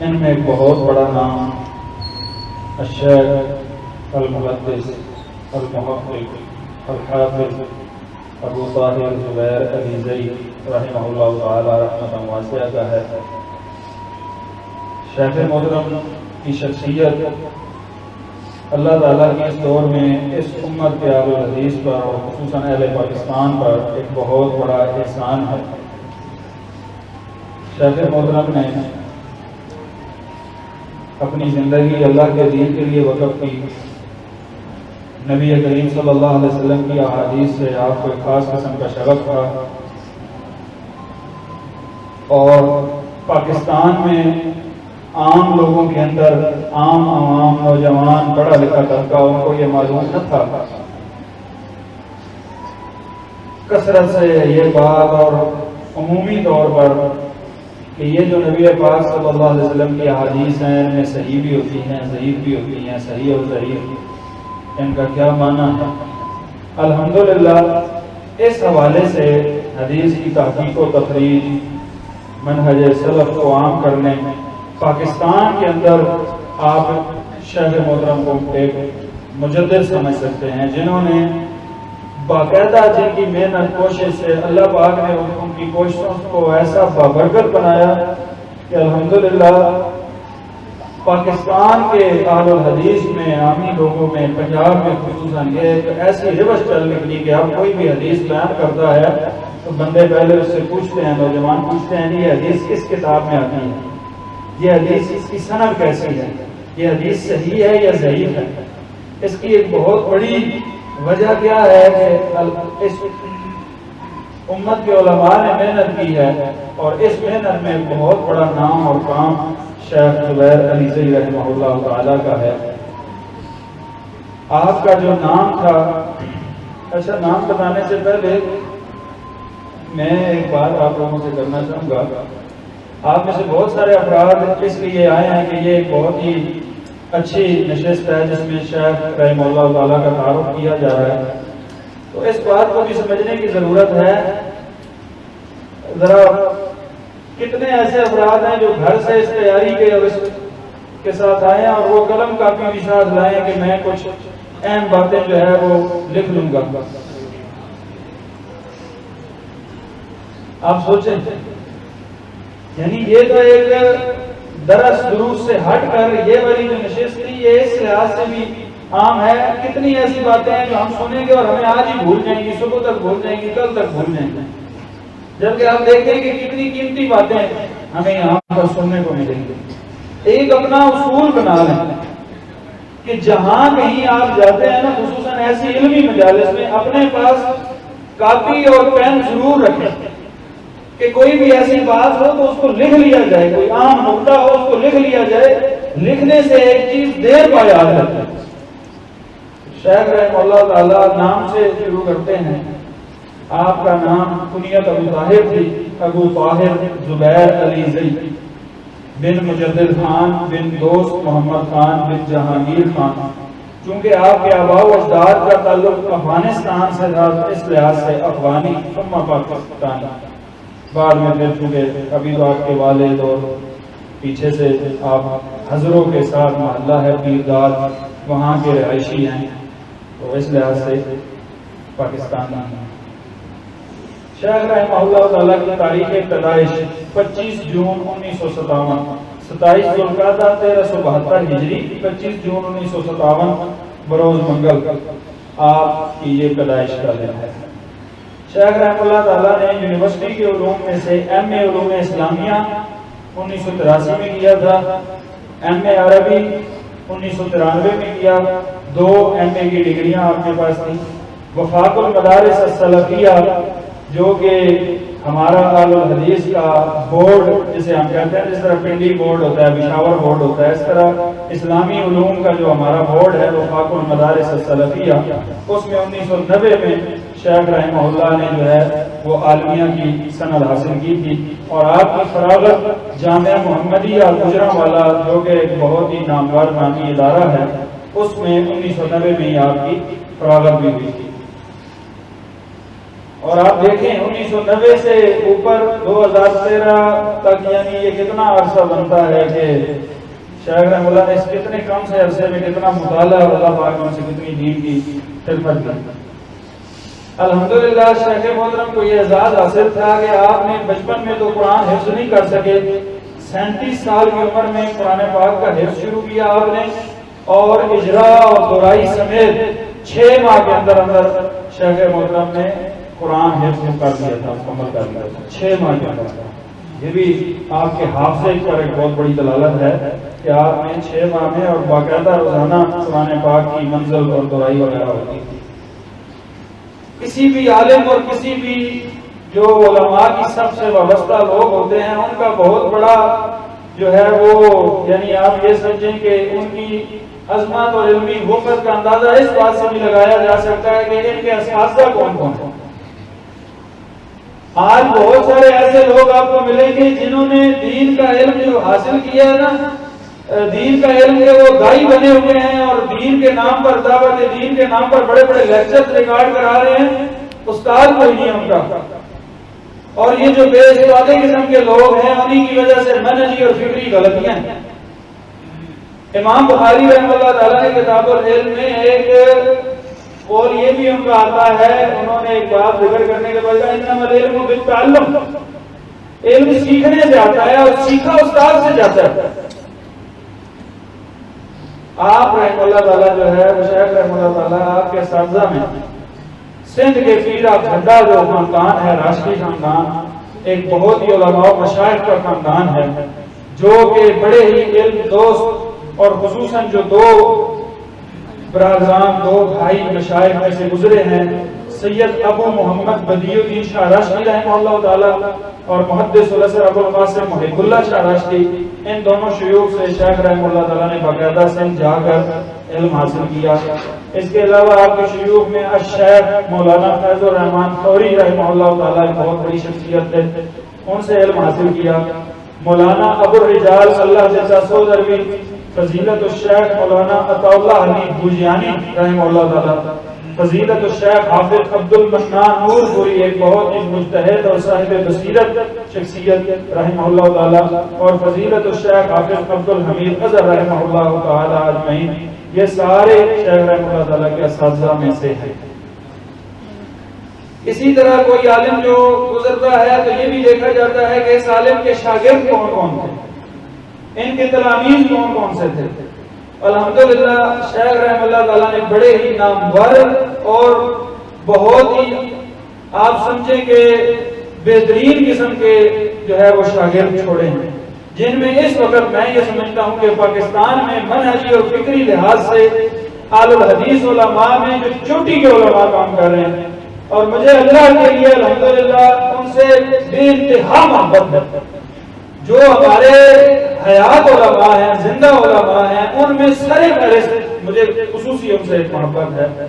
ان میں ایک بہت بڑا نام الشیخ المحدث المحقق الحافظ ابو طاہر زبیر علی زئی رحمہ اللہ تعالی رحمۃ واسعہ کا ہے۔ شیخ محترم کی شخصیت اللہ تعالیٰ کے اس دور میں اس امت کے اہل الحدیث پر اور خصوصاً اہل پاکستان پر ایک بہت بڑا احسان ہے۔ شیخ محترم نے اپنی زندگی اللہ کے دین کے لیے وقف کی۔ نبی کریم صلی اللہ علیہ وسلم کی احادیث سے آپ کو ایک خاص قسم کا شغف تھا، اور پاکستان میں عام لوگوں کے اندر عام عوام نوجوان پڑھا لکھا طبقہ ان کو یہ معلوم نہ تھا۔ کثرت سے یہ بات اور عمومی طور پر کہ یہ جو نبی پاک صلی اللہ علیہ وسلم کی احادیث ہیں ان میں صحیح بھی ہوتی ہیں ضعیف بھی ہوتی ہیں، صحیح اور ضعیف ان کا کیا معنی ہے۔ الحمدللہ اس حوالے سے حدیث کی تحقیق و تخریج منہج سلف کو عام کرنے پاکستان کے اندر آپ شیخ محترم کو ایک مجدد سمجھ سکتے ہیں، جنہوں نے باقاعدہ جن کی محنت کوشش سے اللہ پاک نے ان کی کوششوں کو ایسا بابرکت بنایا کہ الحمدللہ پاکستان کے اہل الحدیث میں عامی لوگوں میں پنجاب میں خصوصاً یہ ایک ایسی روش چل نکلی کہ اب کوئی بھی حدیث بیان کرتا ہے تو بندے پہلے اس سے پوچھتے ہیں، نوجوان پوچھتے ہیں یہ حدیث کس کتاب میں آتی ہے، یہ حدیث اس کی سند کیسی ہے، یہ حدیث صحیح ہے یا ضعیف ہے۔ اس کی ایک بہت بڑی وجہ کیا ہے کہ اس امت کے علماء نے محنت کی ہے، اور اس محنت میں بہت بڑا نام اور کام شیخ زبیر علی زئی رحمہ اللہ تعالی کا ہے۔ آپ کا جو نام تھا، اچھا نام بتانے سے پہلے میں ایک بات آپ لوگوں سے کرنا چاہوں گا۔ آپ میں سے بہت سارے افراد اس لیے آئے ہیں کہ یہ ایک بہت ہی اچھی نشست ہے جس میں شیخ رحمہ اللہ تعالیٰ کا تعارف کیا جا رہا ہے، تو اس بات کو بھی سمجھنے کی ضرورت ہے۔ ذرا کتنے ایسے افراد ہیں جو گھر سے اس تیاری کے ساتھ آئے ہیں اور وہ قلم کاپی بھی ساتھ لائیں کہ میں کچھ اہم باتیں جو ہے وہ لکھ لوں گا۔ آپ سوچیں، یعنی یہ تو ایک درس دروس سے ہٹ کر یہ والی جو نشست تھی یہ اس لحاظ سے بھی عام ہے۔ کتنی ایسی باتیں ہیں جو ہم سنیں گے اور ہمیں آج ہی بھول جائیں گی، صبح تک بھول جائیں گی، کل تک بھول جائیں گے، جبکہ آپ دیکھیں کہ کتنی قیمتی باتیں ہمیں یہاں پر سننے کو ملیں گی۔ ایک اپنا اصول بنا لیں کہ جہاں کہیں آپ جاتے ہیں نا، خصوصاً ایسی علمی مجالس میں، اپنے پاس کاپی اور پین ضرور رکھیں کہ کوئی بھی ایسی بات ہو تو اس کو لکھ لیا جائے، کوئی عام نقطہ ہو اس کو لکھ لیا جائے۔ لکھنے سے ایک چیز دیر پا یاد رہتی ہے۔ شیخ رحمہ اللہ تعالیٰ نام سے شروع کرتے ہیں۔ آپ کا نام کنیت ابو طاہر تھی، ابو طاہر زبیر علی زئی بن مجدد خان بن دوست محمد خان بن جہانگیر خان۔ چونکہ آپ کے آباء و اجداد کا تعلق افغانستان سے تھا، اس لحاظ سے افغانی ثم پاکستانی۔ بعد میں پھر چونکہ ابھی تو آپ کے والد اور پیچھے سے آپ حضروں کے ساتھ محلہ ہے پیردار، وہاں کے رہائشی ہیں، تو اس لحاظ سے پاکستانی ہیں۔ شیخ رحمہ اللہ تعالیٰ کی تاریخ پیدائش 25 جون 1957، 27 ذوالقعدہ 1372 ہجری، 25 جون 1957 بروز منگل آپ کی یہ پیدائش کا دن ہے۔ شیخ رحمہ اللہ تعالیٰ نے یونیورسٹی کے علوم میں سے ایم اے علوم اسلامیہ 1983 میں کیا تھا، ایم اے عربی 1993 میں کیا، 2 ایم اے کی ڈگریاں آپ کے پاس تھیں۔ وفاق المدارس السلفیہ جو کہ ہمارا اہل الحدیث کا بورڈ جسے ہم کہتے ہیں، جس طرح پنڈی بورڈ ہوتا ہے، پشاور بورڈ ہوتا ہے، اس طرح اسلامی علوم کا جو ہمارا بورڈ ہے وفاق المدارس السلفیہ، اس میں 1990 میں شیخ رحمہ اللہ نے جو ہے وہ عالمیہ کی سند حاصل کی تھی، اور آپ کی فراغت جامعہ محمدیہ گجرانوالہ جو کہ ایک بہت ہی نامور نامی ادارہ ہے، اس میں 1990 میں ہی آپ کی فراغت بھی ہوئی تھی۔ اور آپ دیکھیں 1990 سے اوپر 2013 تک، یعنی یہ کتنا عرصہ بنتا ہے کہ شیخ رحمہ اللہ نے اس کتنے کم سے عرصے میں کتنا مطالعہ اور اللہ پاک نے کتنی دین کی خدمت کی۔ الحمدللہ شیخ محترم کو یہ اعزاز حاصل تھا کہ آپ نے بچپن میں تو قرآن حفظ نہیں کر سکے، 37 سال کی عمر میں قرآن پاک کا حفظ شروع کیا آپ نے، اور اجرا اور دہرائی سمیت 6 ماہ کے اندر اندر شیخ محترم نے قرآن حفظ کر دیا تھا، مکمل کر دیا تھا 6 ماہ کے اندر۔ یہ بھی آپ کے حافظے پر ایک بہت بڑی دلالت ہے کہ آپ نے 6 ماہ میں اور باقاعدہ روزانہ قرآن پاک کی منزل اور دہرائی وغیرہ ہوتی تھی۔ کسی بھی عالم اور کسی بھی جو علماء کی سب سے وابستہ لوگ ہوتے ہیں، ان کا بہت بڑا جو ہے وہ، یعنی آپ یہ سمجھیں کہ ان کی عظمت اور علمی وفد کا اندازہ اس بات سے بھی لگایا جا سکتا ہے کہ ان کے اساتذہ کون کون ہیں۔ آج بہت سارے ایسے لوگ آپ کو ملیں گے جنہوں نے دین کا علم جو حاصل کیا ہے نا، دین کا علم کے وہ دائی بنے ہوئے ہیں اور دین کے نام پر، دعوت دین کے نام پر بڑے بڑے لیکچر ریکارڈ کرا رہے ہیں، استاد کوئی نہیں ان کا۔ اور یہ جو بے استعداد قسم کے لوگ ہیں، انہی کی وجہ سے منہجی اور فکری غلطیاں ہیں۔ امام بخاری رحمہ اللہ تعالیٰ نے کتاب العلم میں ایک قول یہ بھی ان کا آتا ہے، انہوں نے ایک بات ذکر کرنے کے بعد انما العلم بالتعلم، علم سیکھنے سے آتا ہے اور سیکھا استاد سے جاتا ہے۔ آپ رحمہ اللہ تعالیٰ جو ہے، شیخ رحمہ اللہ تعالیٰ آپ کے اساتذہ میں سندھ کے پیر جھنڈا جو خاندان ہے، راشدی خاندان، ایک بہت ہی علماء و مشائخ کا خاندان ہے، جو کہ بڑے ہی علم دوست، اور خصوصاً جو 2 برادران، 2 بھائی مشائخ میں سے گزرے ہیں، سید ابو محمد بدیع الدین شاہ راشدی رحمہ اللہ تعالیٰ اور محدث الازہر ابو القاسم محب اللہ شاہ راشدی، ان دونوں شیوخ سے شیخ رحمہ اللہ تعالیٰ نے باقاعدہ سندھ جا کر علم حاصل کیا۔ اس کے علاوہ آپ کے شیوخ میں الشیخ مولانا فیض الرحمان فوری رحمہ اللہ تعالیٰ ایک بہت بڑی شخصیت ہے، ان سے علم حاصل کیا۔ مولانا ابو الرجال اللہ جیسا سودروی فضیلت الشیخ مولانا عطا اللہ علی بوجیانی رحمہ اللہ تعالیٰ، فضیلت الشیخ حافظ عبد المنان نور پوری ایک بہت ہی مجتہد اور صاحب بصیرت شخصیت رحمہ اللہ تعالیٰ، اور فضیلت الشیخ حافظ عبد الحمید اظہر رحمہ اللہ تعالیٰ اجمعین، یہ سارے شیخ رحمہ اللہ تعالیٰ کے اساتذہ میں سے ہیں۔ اسی طرح کوئی عالم جو گزرتا ہے تو یہ بھی دیکھا جاتا ہے کہ اس عالم کے شاگرد کون کون تھے، ان کے تلامیذ کون کون سے تھے۔ الحمدللہ شیخ رحمہ اللہ تعالیٰ نے بڑے ہی نامور اور بہت ہی آپ سمجھیں کہ بہترین قسم کے جو ہے وہ شاگرد چھوڑے ہیں، جن میں اس وقت میں یہ سمجھتا ہوں کہ پاکستان میں منہجی اور فکری لحاظ سے اہل الحدیث علماء میں جو چوٹی کے علماء کام کر رہے ہیں، اور مجھے اللہ کے لیے الحمدللہ ان سے بے انتہا محبت ہے۔ جو ہمارے حیات علماء ہیں، زندہ علماء ہیں، ان میں سر فہرست مجھے خصوصی ان سے ایک محبت ہے،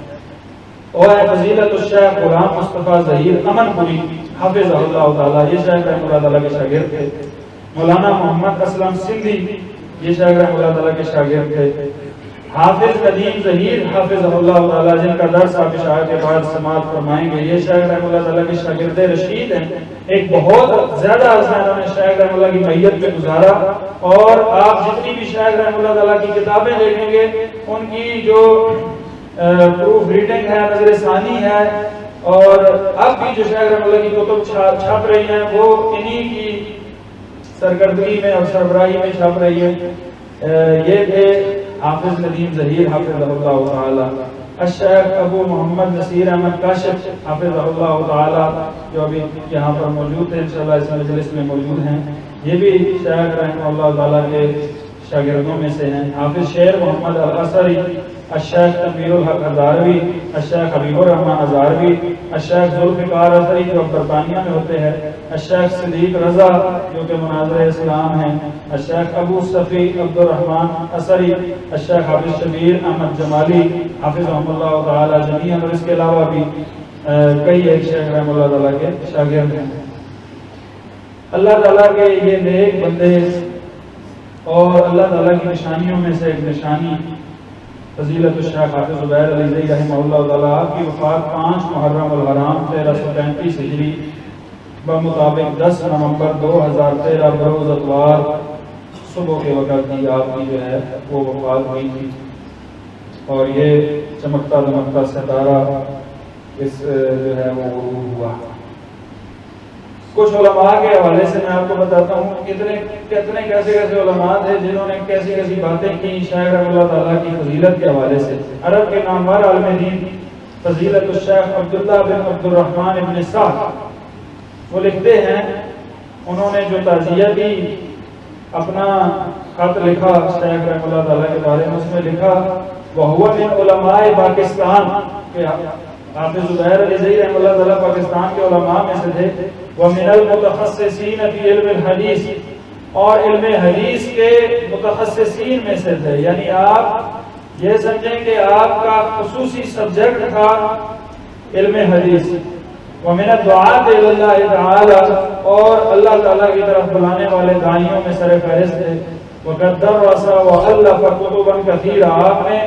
اور فضیلت الشیخ غلام مصطفیٰ ظہیر امن پوری حافظ اللہ تعالیٰ، یہ شیخ رحمہ اللہ تعالیٰ کے شاگرد تھے۔ مولانا محمد اسلم سندھی، یہ شیخ رحمہ اللہ تعالیٰ کے شاگرد تھے۔ حافظ ندیم ظہیر حافظ اللہ تعالیٰ، جن کا درس آپ عشاء کے بعد سماعت فرمائیں گے، یہ شیخ رحمہ اللہ تعالیٰ کے شاگرد رشید ہیں۔ ایک بہت زیادہ عرصہ انہوں نے شیخ رحمہ اللہ کی میت میں گزارا، اور آپ جتنی بھی شیخ رحمہ اللہ تعالیٰ کی کتابیں دیکھیں گے، ان کی جو پروف ریڈنگ ہے، نظر ثانی ہے، اور اب بھی جو شیخ رحمہ اللہ کی کتب چھپ رہی ہیں، وہ انہی کی سرکردگی میں اور سربراہی میں چھپ رہی ہے۔ یہ تھے حافظ ندیم ظہیر حافظ اللہ تعالی، الشیخ ابو محمد نصیر احمد کاشف حافظ اللہ تعالی، جو ابھی یہاں پر موجود ہیں، انشاءاللہ اس مجلس میں موجود ہیں، یہ بھی شیخ رحمہ اللہ تعالی کے شاگردوں میں سے ہیں۔ حافظ شیر محمد الاسری، الشیخ تنویر الحق ہزاروی، الشیخ حبیب الرحمن ہزاروی، الشیخ ذوالفقار اثری جو برطانیہ میں ہوتے ہیں، الشیخ صدیق رضا جو کہ مناظر اسلام ہیں، الشیخ ابو صفی عبد الرحمن اثری، الشیخ حافظ شبیر احمد جمالی حافظہم اللہ تعالی جمیعاً، اور اس کے علاوہ بھی کئی ایک شیخ رحمہ اللہ تعالیٰ کے شاگرد ہیں۔ اللہ تعالیٰ کے یہ نیک بندے، اور اللہ تعالیٰ کی نشانیوں میں سے ایک نشانی فضیلت الشیخ حافظ زبیر علی زئی رحمہ اللہ تعالیٰ، آپ کی وفات 5 محرم الحرام 1335 ہجری بمطابق 10 نومبر 2013 بروز اتوار صبح کے وقت کی آپ کی جو ہے وہ وفات ہوئی تھی، اور یہ چمکتا دمکتا ستارہ اس جو ہے وہ غروب ہوا۔ کچھ علماء کے حوالے سے میں آپ کو بتاتا ہوں کتنے کیسے علماء تھے جنہوں نے کیسی باتیں کی شیخ رحمہ اللہ تعالیٰ کی فضیلت کے حوالے سے۔ عرب کے نامور عالم دین فضیلت الشیخ عبداللہ بن عبد الرحمن بن سعد وہ لکھتے ہیں، انہوں نے جو تعزیہ دی اپنا خط لکھا شیخ رحمہ اللہ تعالیٰ کے بارے میں، اس میں لکھا وَهُوَ مِنْ عُلَمَاءِ پاکستان، کہ حافظ زبیر علی زئی رحمہ اللہ تعالیٰ پاکستان کے علماء میں سے تھے، وَمِنَ الْمُتَخَصِّصِينَ فِي عِلْمِ الْحَدِيثِ، اور علم حدیث کے متخصصین میں سے تھے، یعنی آپ یہ سمجھیں کہ آپ کا خصوصی سبجیکٹ تھا علم حدیث۔ وَمِنَ الدُّعَاةِ إِلَى اللَّهِ تَعَالَى، اور اللہ تعالیٰ کی طرف بلانے والے داعیوں میں سر فہرست تھے۔ وَقَدْ دَرَّسَ وَأَلَّفَ كُتُبًا كَثِيرًا، آپ نے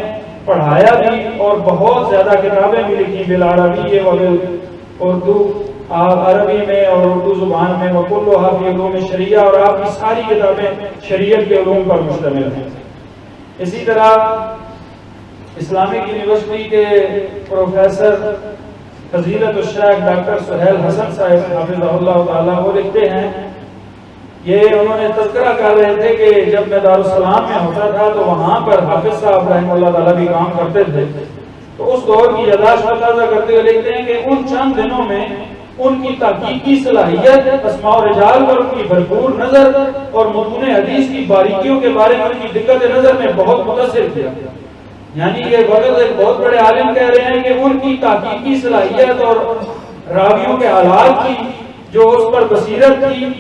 پڑھایا بھی اور بہت زیادہ کتابیں بھی لکھی، بالعربی و بالاردو، عربی میں اور اردو زبان میں، وَكُلُّهَا فِي عُلُومِ الشَّرِيعَہ، اور آپ کی ساری کتابیں شریعت کے علوم پر مشتمل ہیں۔ اسی طرح اسلامک یونیورسٹی کے پروفیسر فضیلت الشیخ ڈاکٹر سہیل حسن صاحب حافظہ اللہ تعالیٰ وہ لکھتے ہیں، یہ انہوں نے تذکرہ کر رہے تھے کہ جب میں دارالسلام میں ہوتا تھا تو وہاں پر حافظ صاحب رحمہ اللہ تعالیٰ بھی کام کرتے تھے، تو اس دور کی یادداشت تازہ کرتے ہوئے لکھتے ہیں کہ ان چند دنوں میں ان کی تحقیقی صلاحیت، اسماء و رجال پر ان کی بھرپور نظر اور متون حدیث کی باریکیوں کے بارے میں ان کی دقت نظر نے بہت متاثر کیا۔ یعنی یہ وقت ایک بہت بڑے عالم کہہ رہے ہیں کہ ان کی تحقیقی صلاحیت اور راویوں کے حالات کی جو اس پر بصیرت تھی،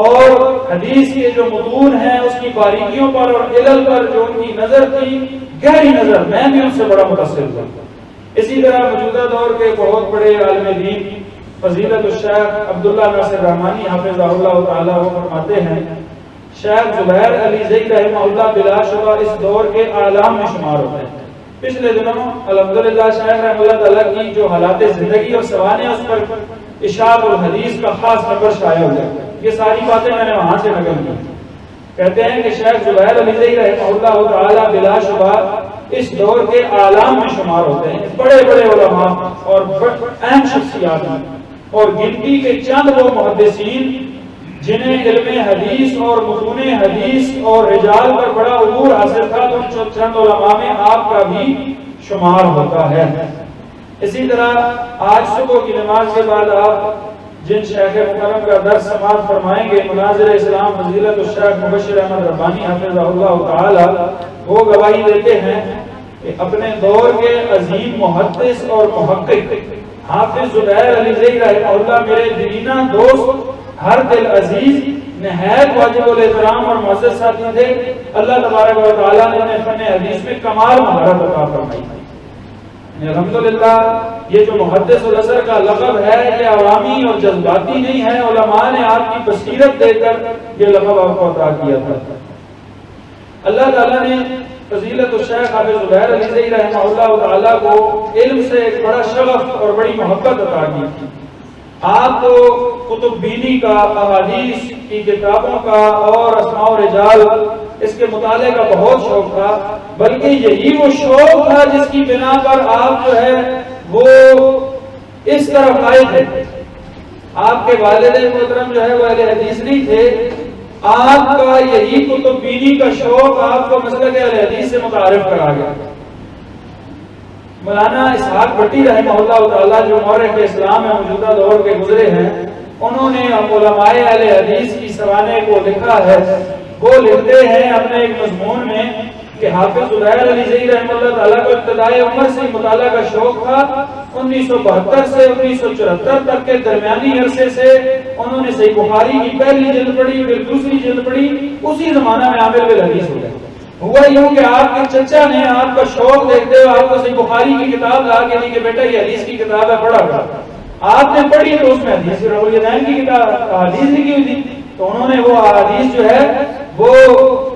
اور حدیث کے جو متون ہیں اس کی باریکیوں پر اور علل پر جو ان کی نظر تھی، گہری نظر، میں بھی ان سے بڑا متاثر ہوا۔ اسی طرح موجودہ دور کے بہت بڑے عالم دین فضیلت الشیخ عبداللہ ناصر رحمانی حافظہ اللہ تعالیٰ وہ فرماتے ہیں، شیخ زبیر علی زئی رحمہ اللہ بلا شبہ اس دور کے اعلام میں شمار ہوتے ہیں۔ پچھلے دنوں الحمدللہ شیخ رحمہ اللہ تعالیٰ کی جو حالات زندگی اور سوانح اس پر اشاعت الحدیث کا خاص نمبر شائع ہو گیا۔ یہ ساری باتیں میں نے وہاں سے نقل کی۔ کہتے ہیں کہ شیخ زبیر علی زئی رحمہ اللہ تعالیٰ بلا شبہ اس دور کے اعلام میں شمار ہوتے ہیں، بڑے بڑے علماء اور اہم شخصیات ہیں، اور گنتی کے چند وہ محدثین جنہیں علم حدیث اور متون حدیث اور رجال پر بڑا عبور حاصل تھا، تو ان چند علماء میں آپ کا بھی شمار ہوتا ہے۔ اسی طرح آج صبح کی نماز کے بعد آپ جن شیخ مکرم کا درس سماعت فرمائیں گے، مناظر اسلام فضیلت الشیخ مبشر احمد ربانی حافظہ اللہ تعالی، وہ گواہی دیتے ہیں کہ اپنے دور کے عظیم محدث اور محقق حافظ زبیر علی زئی رحمہ اللہ میرے دلینہ دوست، ہر دل عزیز، نہایت واجب الاحترام اور معزز ساتھی تھے۔ اللہ تبارک و تعالیٰ نے انہیں فن حدیث میں کمال مہارت عطا فرمائی۔ الحمدللہ یہ جو محدث الاثر کا لقب ہے یہ عوامی اور جذباتی نہیں ہے، علماء نے آپ کی بصیرت دے کر یہ لقب آپ کو عطا کیا تھا۔ اللہ تعالیٰ نے فضیلت الشیخ حافظ زبیر علی زئی رحمہ اللہ تعالیٰ کو علم سے ایک بڑا شغف اور بڑی محبت عطا کی تھی۔ آپ کو کتب بینی کا، احادیث کی کتابوں کا اور اسماء و رجال اس کے مطالعے کا بہت شوق تھا، بلکہ یہی وہ شوق تھا جس کی بنا پر آپ جو ہے وہ اس طرف آئے تھے۔ آپ کے والد محترم جو ہے وہ اہل حدیث نہیں تھے، آپ کا یہی کتب بینی کا شوق آپ کو مسلک اہل حدیث سے متعارف کرا گیا۔ مولانا اسحاق بھٹی رحمہ اللہ تعالیٰ جو مورخ اسلام میں موجودہ دور کے گزرے ہیں، انہوں نے علماء اہل حدیث کی سوانح کو لکھا ہے۔ وہ لکھتے ہیں اپنے ایک مضمون میں کہ حافظ زبیر علی زئی رحمہ اللہ تعالیٰ کو ابتدائی عمر سے مطالعہ کا شوق تھا۔ 1972 سے 1974 تک کے درمیانی عرصے سے انہوں نے صحیح بخاری کی پہلی جلد پڑھی، پھر دوسری جلد پڑھی، اسی زمانہ میں عامل بالحدیث ہو گئے۔ ہوا یوں کہ آپ کے چچا نے آپ کا شوق دیکھتے ہوئے آپ کو صحیح بخاری کی کتاب لا کے دی کہ بیٹا یہ حدیث کی کتاب ہے، پڑھا کر۔ آپ نے پڑھی تو اس میں حدیث روالیدین کی کتاب احادیث لکھی ہوئی تھی، تو انہوں نے وہ احادیث جو ہے وہ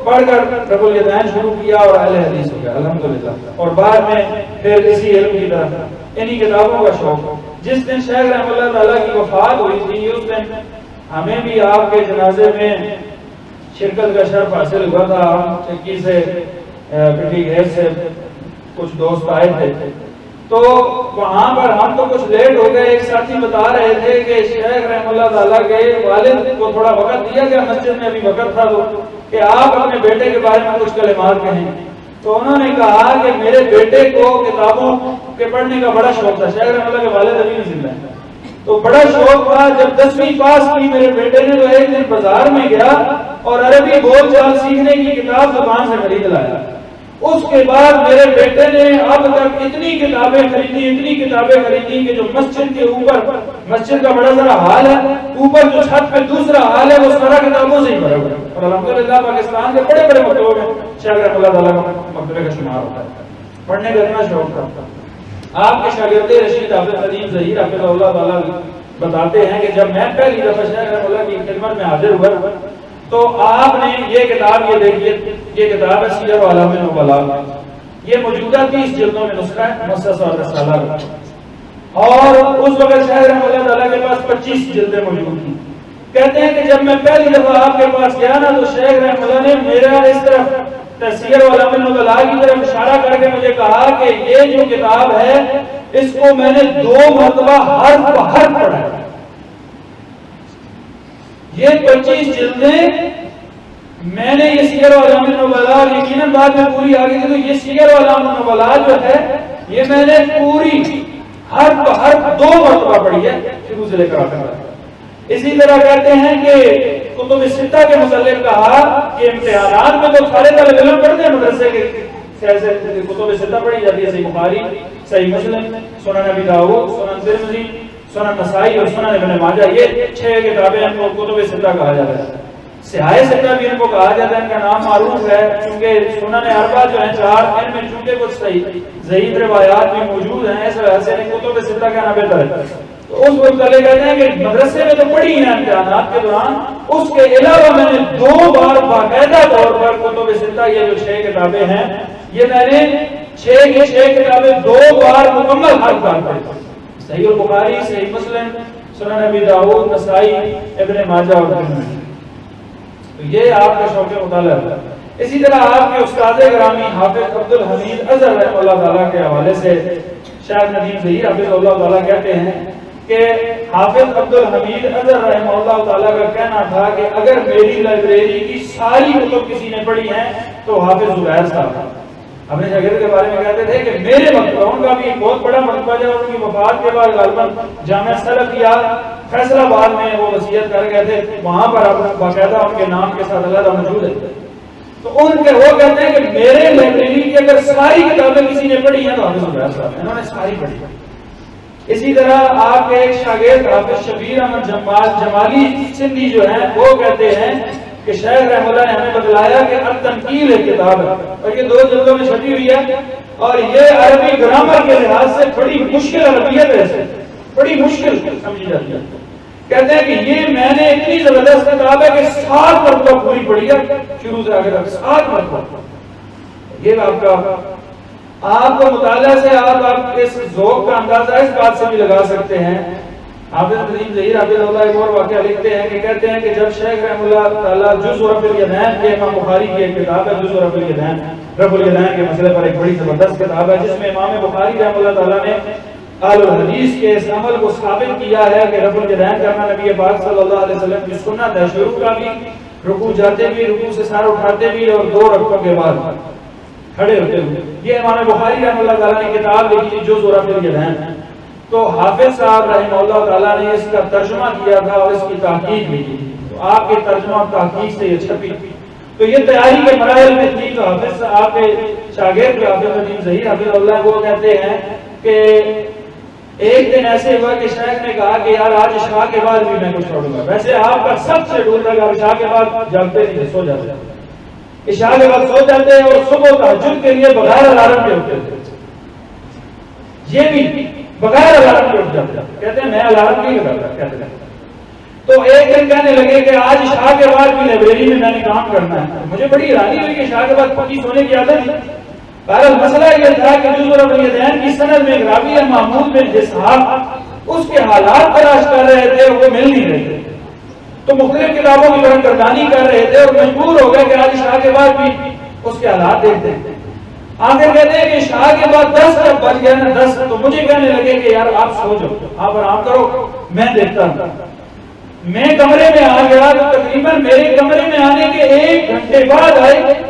پڑھ کر رب الیدین شروع کیا اور اہل حدیث ہو گیا الحمدللہ، اور بعد میں پھر اسی علم کی طرف انہی کتابوں کا شوق۔ جس دن شیخ رحمۃ اللہ تعالیٰ کی وفات ہوئی تھی اس دن ہمیں بھی آپ کے جنازے میں شرکت کا شرف حاصل ہوا تھا۔ ہم چکی سے پنڈی گھیر سے کچھ دوست آئے تھے، تو وہاں پر ہم تو کچھ لیٹ ہو گئے۔ ایک ساتھی بتا رہے تھے کہ شیخ رحمۃ اللہ تعالیٰ کے والد کو تھوڑا وقت دیا گیا، مسجد میں ابھی وقت تھا تو کہ آپ اپنے بیٹے کے بارے میں کچھ کلمات کہیں۔ تو انہوں نے کہا کہ میرے بیٹے کو کتابوں کے پڑھنے کا بڑا شوق تھا۔ شیخ رحمۃ اللہ کے والد ابھی نہیں زندہ ہیں، تو بڑا شوق تھا۔ جب 10ویں پاس کی میرے بیٹے نے تو ایک دن بازار میں گیا اور عربی بول چال سیکھنے کی کتاب دکان سے خرید لایا۔ اس کے بعد میرے بیٹے نے اب تک اتنی کتابیں خریدی کہ جو مسجد کے اوپر، مسجد کا بڑا سارا حال ہے، اوپر جو چھت پہ دوسرا حال ہے وہ سارا کتابوں سے ہی بھرا ہوا ہے۔ اور الحمدللہ پاکستان کے بڑے بڑے مکتبوں میں شیخ رحمۃ اللہ تعالیٰ کا مکتبے کا شمار ہوتا ہے۔ پڑھنے کا اتنا شوق تھا۔ آپ کے شاگرد رشید حافظ ندیم ظہیر حافظ اللہ تعالیٰ بتاتے ہیں کہ جب میں پہلی دفعہ شیخ رحمۃ اللہ کی خدمت میں حاضر ہوا تو آپ نے یہ کتاب، یہ دیکھیے، یہ کتاب ہے سیر و اعلام النبلاء، یہ موجودہ 30 جلدوں میں نسخہ ہے، مؤسسہ اور رسالہ کا، اور اس وقت شیخ رحمۃ اللہ تعالیٰ کے پاس 25 جلدیں موجود تھیں۔ کہتے ہیں کہ جب میں پہلی دفعہ آپ کے پاس گیا نا تو شیخ رحمۃ اللہ نے میرا اس طرف سیر و اعلام النبلاء کی طرف اشارہ کر کے مجھے کہا کہ یہ جو کتاب ہے اس کو میں نے 2 مرتبہ حرف بحرف پڑھا ہے۔ یہ 25 جلدیں میں نے، یہ سیر و اعلام النبلاء یقیناً بعد میں پوری آ گئی تھی، تو یہ سیر و اعلام النبلاء جو ہے یہ میں نے پوری حرف بحرف 2 مرتبہ پڑھی ہے، شروع سے لے کر آخر تک۔ اسی طرح کہتے ہیں کہ کتب ستہ کے متعلق کہا کہ امتحانات میں تو سارے طالب علم پڑھتے ہیں مدرسے کے، کتب ستہ پڑھی جاتی ہے، صحیح بخاری، صحیح مسلم، سنن ابی داؤد، سنن ترمذی، سنن نسائی اور سنن ابن ماجہ، یہ 6 کتابیں ان کو کتب ستہ کہا جاتا ہے۔ سیاہ ستہ بھی ان کو کہا جاتا ہے، ان کا نام معروف ہے چونکہ سنن اربعہ جو ہیں 4، ان میں چونکہ کچھ صحیح ضعیف روایات بھی موجود ہیں، اس وجہ سے کتب ستہ کہنا بہتر ہے۔ تو اس وقت پہلے کہتے ہیں کہ مدرسے میں تو پڑھی ہیں امتحانات کے دوران، اس کے علاوہ میں نے 2 بار باقاعدہ طور پر کتب ستہ، یہ جو 6 کتابیں ہیں، یہ میں نے 6 کی 6 کتابیں 2 بار مکمل حرف پڑھی، صحیح البخاری، صحیح مسلم، سنن ابی داؤد، نسائی، ابن ماجہ اور ترمذی۔ تو یہ آپ کا شوق مطالعہ ہے۔ اسی طرح آپ کے استاد گرامی حافظ عبدالحمید اظہر رحمہ اللہ تعالیٰ کے حوالے سے شیخ ندیم ظہیر حافظ اللہ تعالیٰ کہتے ہیں کہ حافظ عبدالحمید اظہر رحمہ اللہ تعالیٰ کا کہنا تھا کہ اگر میری لائبریری کی ساری کتب کسی نے پڑھی ہیں تو حافظ زبیر صاحب اپنے شاگرد کے بارے میں کہتے تھے کہ میرے مکتبہ، ان کا بھی ایک بہت بڑا مکتبہ ہے، ان کی وفات کے بعد غالباً جامعہ سلفیہ فیصل آباد میں وہ وصیت کر گئے تھے، وہاں پر باقاعدہ ان کے نام کے ساتھ علیحدہ موجود ہے۔ تو ان کے وہ کہتے ہیں کہ میرے لائبریری کی اگر ساری کتابیں کسی نے پڑھی ہیں تو حافظ زبیر صاحب ہیں، انہوں نے ساری پڑھی۔ اسی طرح آپ کے ایک شاگرد حافظ شبیر احمد جمالی سندھی جو ہیں وہ کہتے ہیں کہ شیخ رحمہ اللہ نے ہمیں بتلایا کہ التنقیل ایک کتاب ہے اور یہ 2 جلدوں میں چھپی ہوئی ہے، اور یہ عربی گرامر کے لحاظ سے بڑی مشکل عربیت ہے، بڑی مشکل سمجھی جاتی ہے۔ کہتے ہیں کہ یہ میں نے اتنی زبردست کتاب ہے کہ 7 مرتبہ پوری پڑھی ہے، شروع سے آگے تک 7 مرتبہ۔ یہ آپ کو مطالعہ سے آپ اس ذوق کا اندازہ اس بات سے بھی لگا سکتے ہیں۔ حافظ ندیم ظہیر حافظ اللہ ایک اور واقعہ لکھتے ہیں کہ کہتے ہیں کہ جب شیخ رحمہ اللہ تعالیٰ جزء رفع الیدین کے، امام بخاری کی ایک کتاب ہے جزء رفع الیدین، رفع الیدین کے مسئلے پر ایک بڑی زبردست کتاب ہے جس میں امام بخاری رحمہ اللہ تعالیٰ نے اہل الحدیث کے اس عمل کو ثابت کیا ہے کہ رفع الیدین کرنا نبی پاک صلی اللہ علیہ وسلم کی سنت ہے، شروع کا بھی، رکوع جاتے بھی، رکوع سے سر اٹھاتے بھی، اور 2 رکعتوں کے بعد کھڑے ہوتے ہوئے۔ یہ امام بخاری رحمہ اللہ تعالیٰ نے کتاب لکھی تھی جزء رفع الیدین، تو حافظ صاحب رحمہ اللہ تعالیٰ نے اس کا ترجمہ کیا تھا اور اس کی تحقیق بھی کی، تو آپ کے ترجمہ اور تحقیق سے یہ چھپی، تو یہ تیاری کے مراحل میں تھی۔ تو حافظ صاحب کے شاگرد حافظ ندیم ظہیر حافظ اللہ کو کہتے ہیں کہ ایک دن ایسے ہوا کہ شیخ نے کہا کہ یار آج عشاء کے بعد بھی میں کچھ پڑھوں گا۔ ویسے آپ کا سب سے ڈور لگا، عشاء کے بعد جاگتے نہیں تھے، سو جاتے، عشاء کے بعد سو جاتے اور صبح تہجد کے لیے بغیر الارم کے اٹھتے تھے، یہ بھی بغیر الارم کے اٹھ جاتے۔ کہتے ہیں میں الارم نہیں لگاتا، کہتے ہیں تو ایک دن کہنے لگے کہ آج عشاء کے بعد بھی لائبریری میں نے کام کرنا ہے. مجھے بڑی حیرانی ہوئی کہ عشاء کے بعد پکی سونے کی عادت تھی. بہرحال مسئلہ یہ تھا کہ جزء الالیدین کی سند میں ایک راوی ہے محمود بن اسحاق, اس کے حالات تلاش کر رہے تھے اور وہ مل نہیں رہے تھے, تو مختلف کتابوں کی برگردانی کر رہے تھے اور مجبور ہو گئے کہ آج عشاء کے بعد بھی اس کے حالات دیکھتے ہیں. آخر کہتے ہیں کہ عشاء کے بعد 10 جب بج گیا نا 10, تو مجھے کہنے لگے کہ یار آپ سو جاؤ, آپ آرام کرو, میں دیکھتا ہوں. میں کمرے میں آ گیا تو تقریباً میرے کمرے میں آنے کے 1 گھنٹے بعد آئے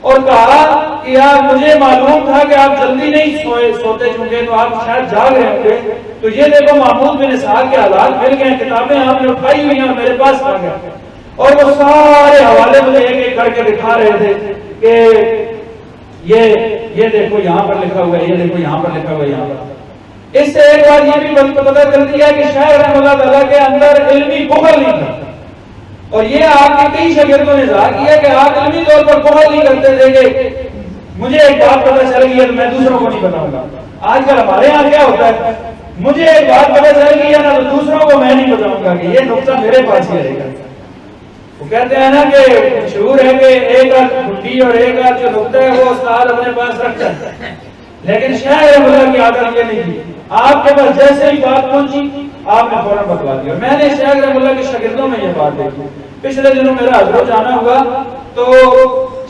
اور کہا کہ یار مجھے معلوم تھا کہ آپ جلدی نہیں سوتے چونکے, تو آپ شاید جاگ رہے ہوں گے, تو یہ دیکھو محمود بن اسحاق کے حالات مل گئے, کتابیں آپ نے اٹھائی ہوئی ہیں اور میرے پاس آ گئے, اور وہ سارے حوالے مجھے ایک ایک کر کے دکھا رہے تھے کہ یہ دیکھو یہاں پر لکھا ہوا ہے, یہ دیکھو یہاں پر لکھا ہوا ہے, یہاں پر. اس سے ایک بات یہ بھی پتہ چلتی ہے کہ شیخ رحمۃ اللہ تعالیٰ کے اندر علمی بخل نہیں تھا, اور یہ آپ کے کئی شاگردوں نے اظہار کیا کہ آپ علمی طور پر بخل نہیں کرتے تھے کہ مجھے ایک بات پتہ چل گئی ہے تو میں دوسروں کو نہیں بتاؤں گا. آج کل ہمارے یہاں کیا ہوتا ہے, مجھے ایک بات پتہ چل گئی ہے نا تو دوسروں کو میں نہیں بتاؤں گا کہ یہ نقطہ میرے پاس ہی رہے گا. وہ کہتے ہیں نا کہ مشہور ہے کہ ایک آدھ گھنٹی اور ایک آدھ جو نقطہ ہے وہ استاد اپنے پاس رکھتا ہے, لیکن شیخ رحمۃ اللہ کی عادت یہ نہیں تھی. آپ کے پاس جیسے ہی بات پہنچی آپ نے فوراً بتلا دیا. میں نے شیخ رحمۃ اللہ کے شاگردوں میں یہ بات دیکھی. پچھلے دنوں میرا حضرت جانا ہوا تو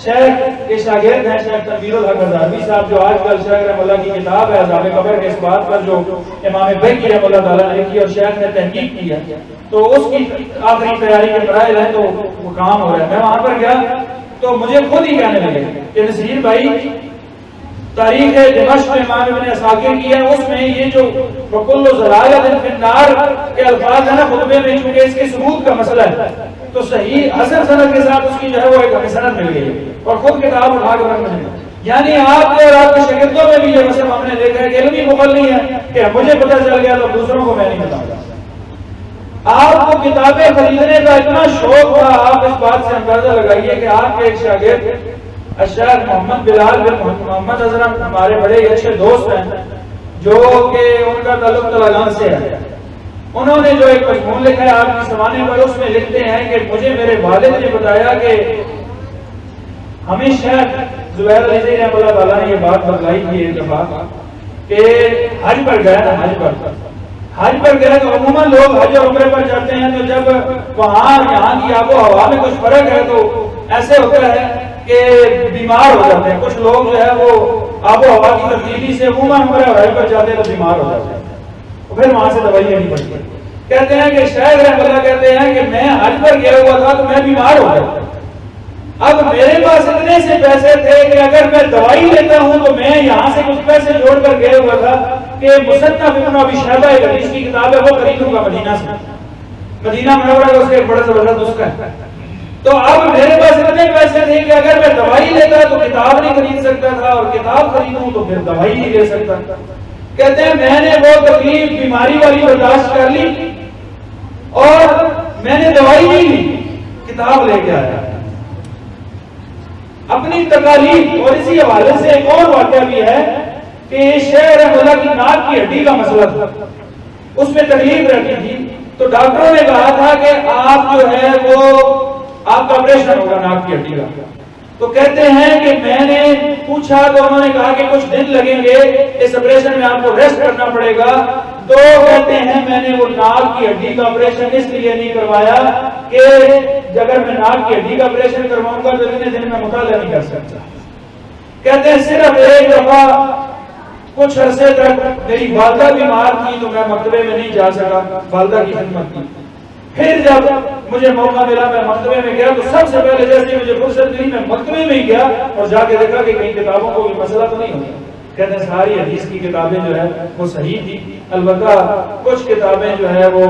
شیخ کے شاگرد ہیں شیخ تنویر الحق ہزاروی صاحب, جو آج کل شیخ رحمۃ اللہ کی کتاب ہے عذاب قبر کے اس بات پر جو امام بہقی رحمۃ اللہ تعالیٰ نے لکھی اور شیخ نے تحقیق کی ہے, تو اس کی آخری تیاری کے مراحل ہیں, تو وہ کام ہو رہا ہے. میں وہاں پر گیا تو مجھے خود ہی کہنے لگے کہ نصیر بھائی تاریخ دمشق میں امام ابن عساکر کی ہے, اس میں یہ جو وَكُلُّ ضَلَالَةٍ فِي النَّارِ کے الفاظ ہیں نا خطبے میں, چونکہ اس کے ثبوت کا مسئلہ ہے تو صحیح حسن سند کے ساتھ اس کی جو ہے وہ ایک سند مل گئی ہے, اور خود کتاب اٹھا کے رکھ مجھے. یعنی آپ کے اور آپ کے شاگردوں میں بھی یہ مسئلہ ہم نے دیکھا ہے کہ علمی بخل نہیں ہے کہ مجھے پتہ چل گیا تو دوسروں کو میں نہیں بتاؤں گا. آپ کو کتابیں خریدنے کا اتنا شوق تھا, آپ اس بات سے اندازہ لگائیے کہ آپ کے ایک شاگرد الشیخ محمد بلال بن محمد حضرت ہمارے بڑے اچھے دوست ہیں, جو کہ ان کا تعلق تلنگانہ سے ہے. انہوں نے جو ایک مضمون لکھا ہے آپ کی سوانے پر, اس میں لکھتے ہیں کہ مجھے میرے والد نے بتایا کہ ہمیں شیخ زبیر علی زئی رحمۃ اللہ تعالیٰ نے یہ بات بتلائی تھی ایک دفعہ کہ حج پر گیا نا, حج پر گیا تو عموماً لوگ حج اور عمرے پر جاتے ہیں, تو جب وہاں یہاں کی آب و ہوا میں کچھ فرق ہے تو ایسے ہوتا ہے کہ بیمار ہو جاتے ہیں. کچھ لوگ جو ہے وہ آب و ہوا کی تبدیلی سے عموماً عمرے اور حج پر جاتے ہیں تو بیمار ہو جاتے ہیں, تو پھر وہاں سے دوائیاں نہیں پڑتی. کہتے ہیں کہ شیخ رحمۃ اللہ کہتے ہیں کہ میں حج پر گیا ہوا تھا تو میں بیمار ہو گیا. اب میرے پاس اتنے سے پیسے تھے کہ اگر میں دوائی لیتا ہوں تو میں یہاں سے کچھ پیسے جوڑ کر گیا ہوا تھا کہ مصنف ابن ابی شیبہ ایک حدیث کی کتاب ہے وہ خریدوں گا مدینہ سے, مدینہ منورہ کا اس کا ایک بڑا زبردست نسخہ ہے. تو اب میرے پاس اتنے پیسے تھے کہ اگر میں دوائی لیتا تو کتاب نہیں خرید سکتا تھا, اور کتاب خریدوں تو پھر دوائی نہیں لے سکتا. کہتے ہیں میں نے وہ تکلیف بیماری والی برداشت کر لی اور میں نے دوائی نہیں لی, کتاب لے کے آیا اپنی تکالیف. اور اسی حوالے سے ایک اور واقعہ بھی ہے کہ شیخ رحمۃ اللہ کی ناک کی ہڈی کا مسئلہ تھا, اس میں تکلیف رہتی تھی, تو ڈاکٹروں نے کہا تھا کہ آپ جو ہے وہ آپ کا آپریشن ہوگا ناک کی ہڈی کا. تو کہتے ہیں کہ میں نے پوچھا تو انہوں نے کہا کہ کچھ دن لگیں گے, اس آپریشن میں آپ کو ریسٹ کرنا پڑے گا. تو کہتے ہیں میں نے وہ ناک کی ہڈی کا آپریشن اس لیے نہیں کروایا کہ اگر میں ناک کی ہڈی کا آپریشن کرواؤں گا تو اتنے دن میں مطالعہ نہیں کر سکتا. کہتے ہیں صرف ایک دفعہ کچھ عرصے تک میری والدہ بیمار تھی تو میں مکتبے میں نہیں جا سکا, والدہ کی خدمت کی. پھر جب مجھے موقع ملا میں مکتبے میں گیا تو سب سے پہلے جیسے مجھے فرصت ملی میں مکتبے میں ہی گیا اور جا کے دیکھا کہ کئی کتابوں کو بھی مسئلہ تو نہیں ہوتا. کہتے ہیں ساری حدیث کی کتابیں جو ہے وہ صحیح تھی, البتہ کچھ کتابیں جو ہے وہ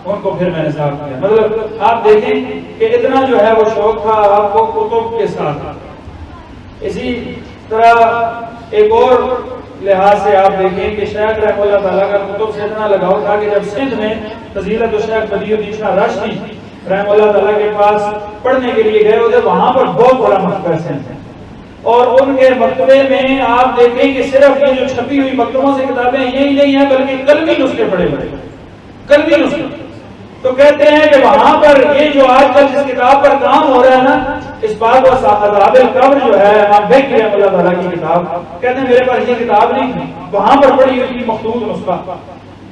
ان کو پھر میں نے صاف کیا. مطلب آپ دیکھیں کہ اتنا جو ہے وہ شوق تھا آپ کو کتب کے ساتھ. اسی طرح ایک اور لحاظ سے آپ دیکھیں کہ شیخ رحمۃ اللہ تعالیٰ کا کتب سے اتنا لگاؤ تھا کہ جب سندھ میں فضیلت الشیخ بدیع الدین شاہ راشدی رحمۃ اللہ تعالیٰ کے پاس پڑھنے کے لیے گئے ہوتے, وہاں پر بہت بڑا مکتبہ سندھ ہے, اور ان کے مکتبے میں آپ دیکھیں کہ صرف یہ جو چھپی ہوئی مکتبوں سے کتابیں یہی نہیں ہیں بلکہ قلمی نسخے پڑے ہوئے, قلمی نسخے. تو کہتے ہیں کہ وہاں پر یہ جو آج کل جس کتاب پر کام ہو رہا ہے نا، اس بات و عذاب القبر جو ہے امام بیک رحمۃ اللہ تعالیٰ کی کتاب، کہتے ہیں میرے پاس یہ کتاب نہیں تھی، وہاں پر پڑھی ہوئی تھی مخطوط نسخہ،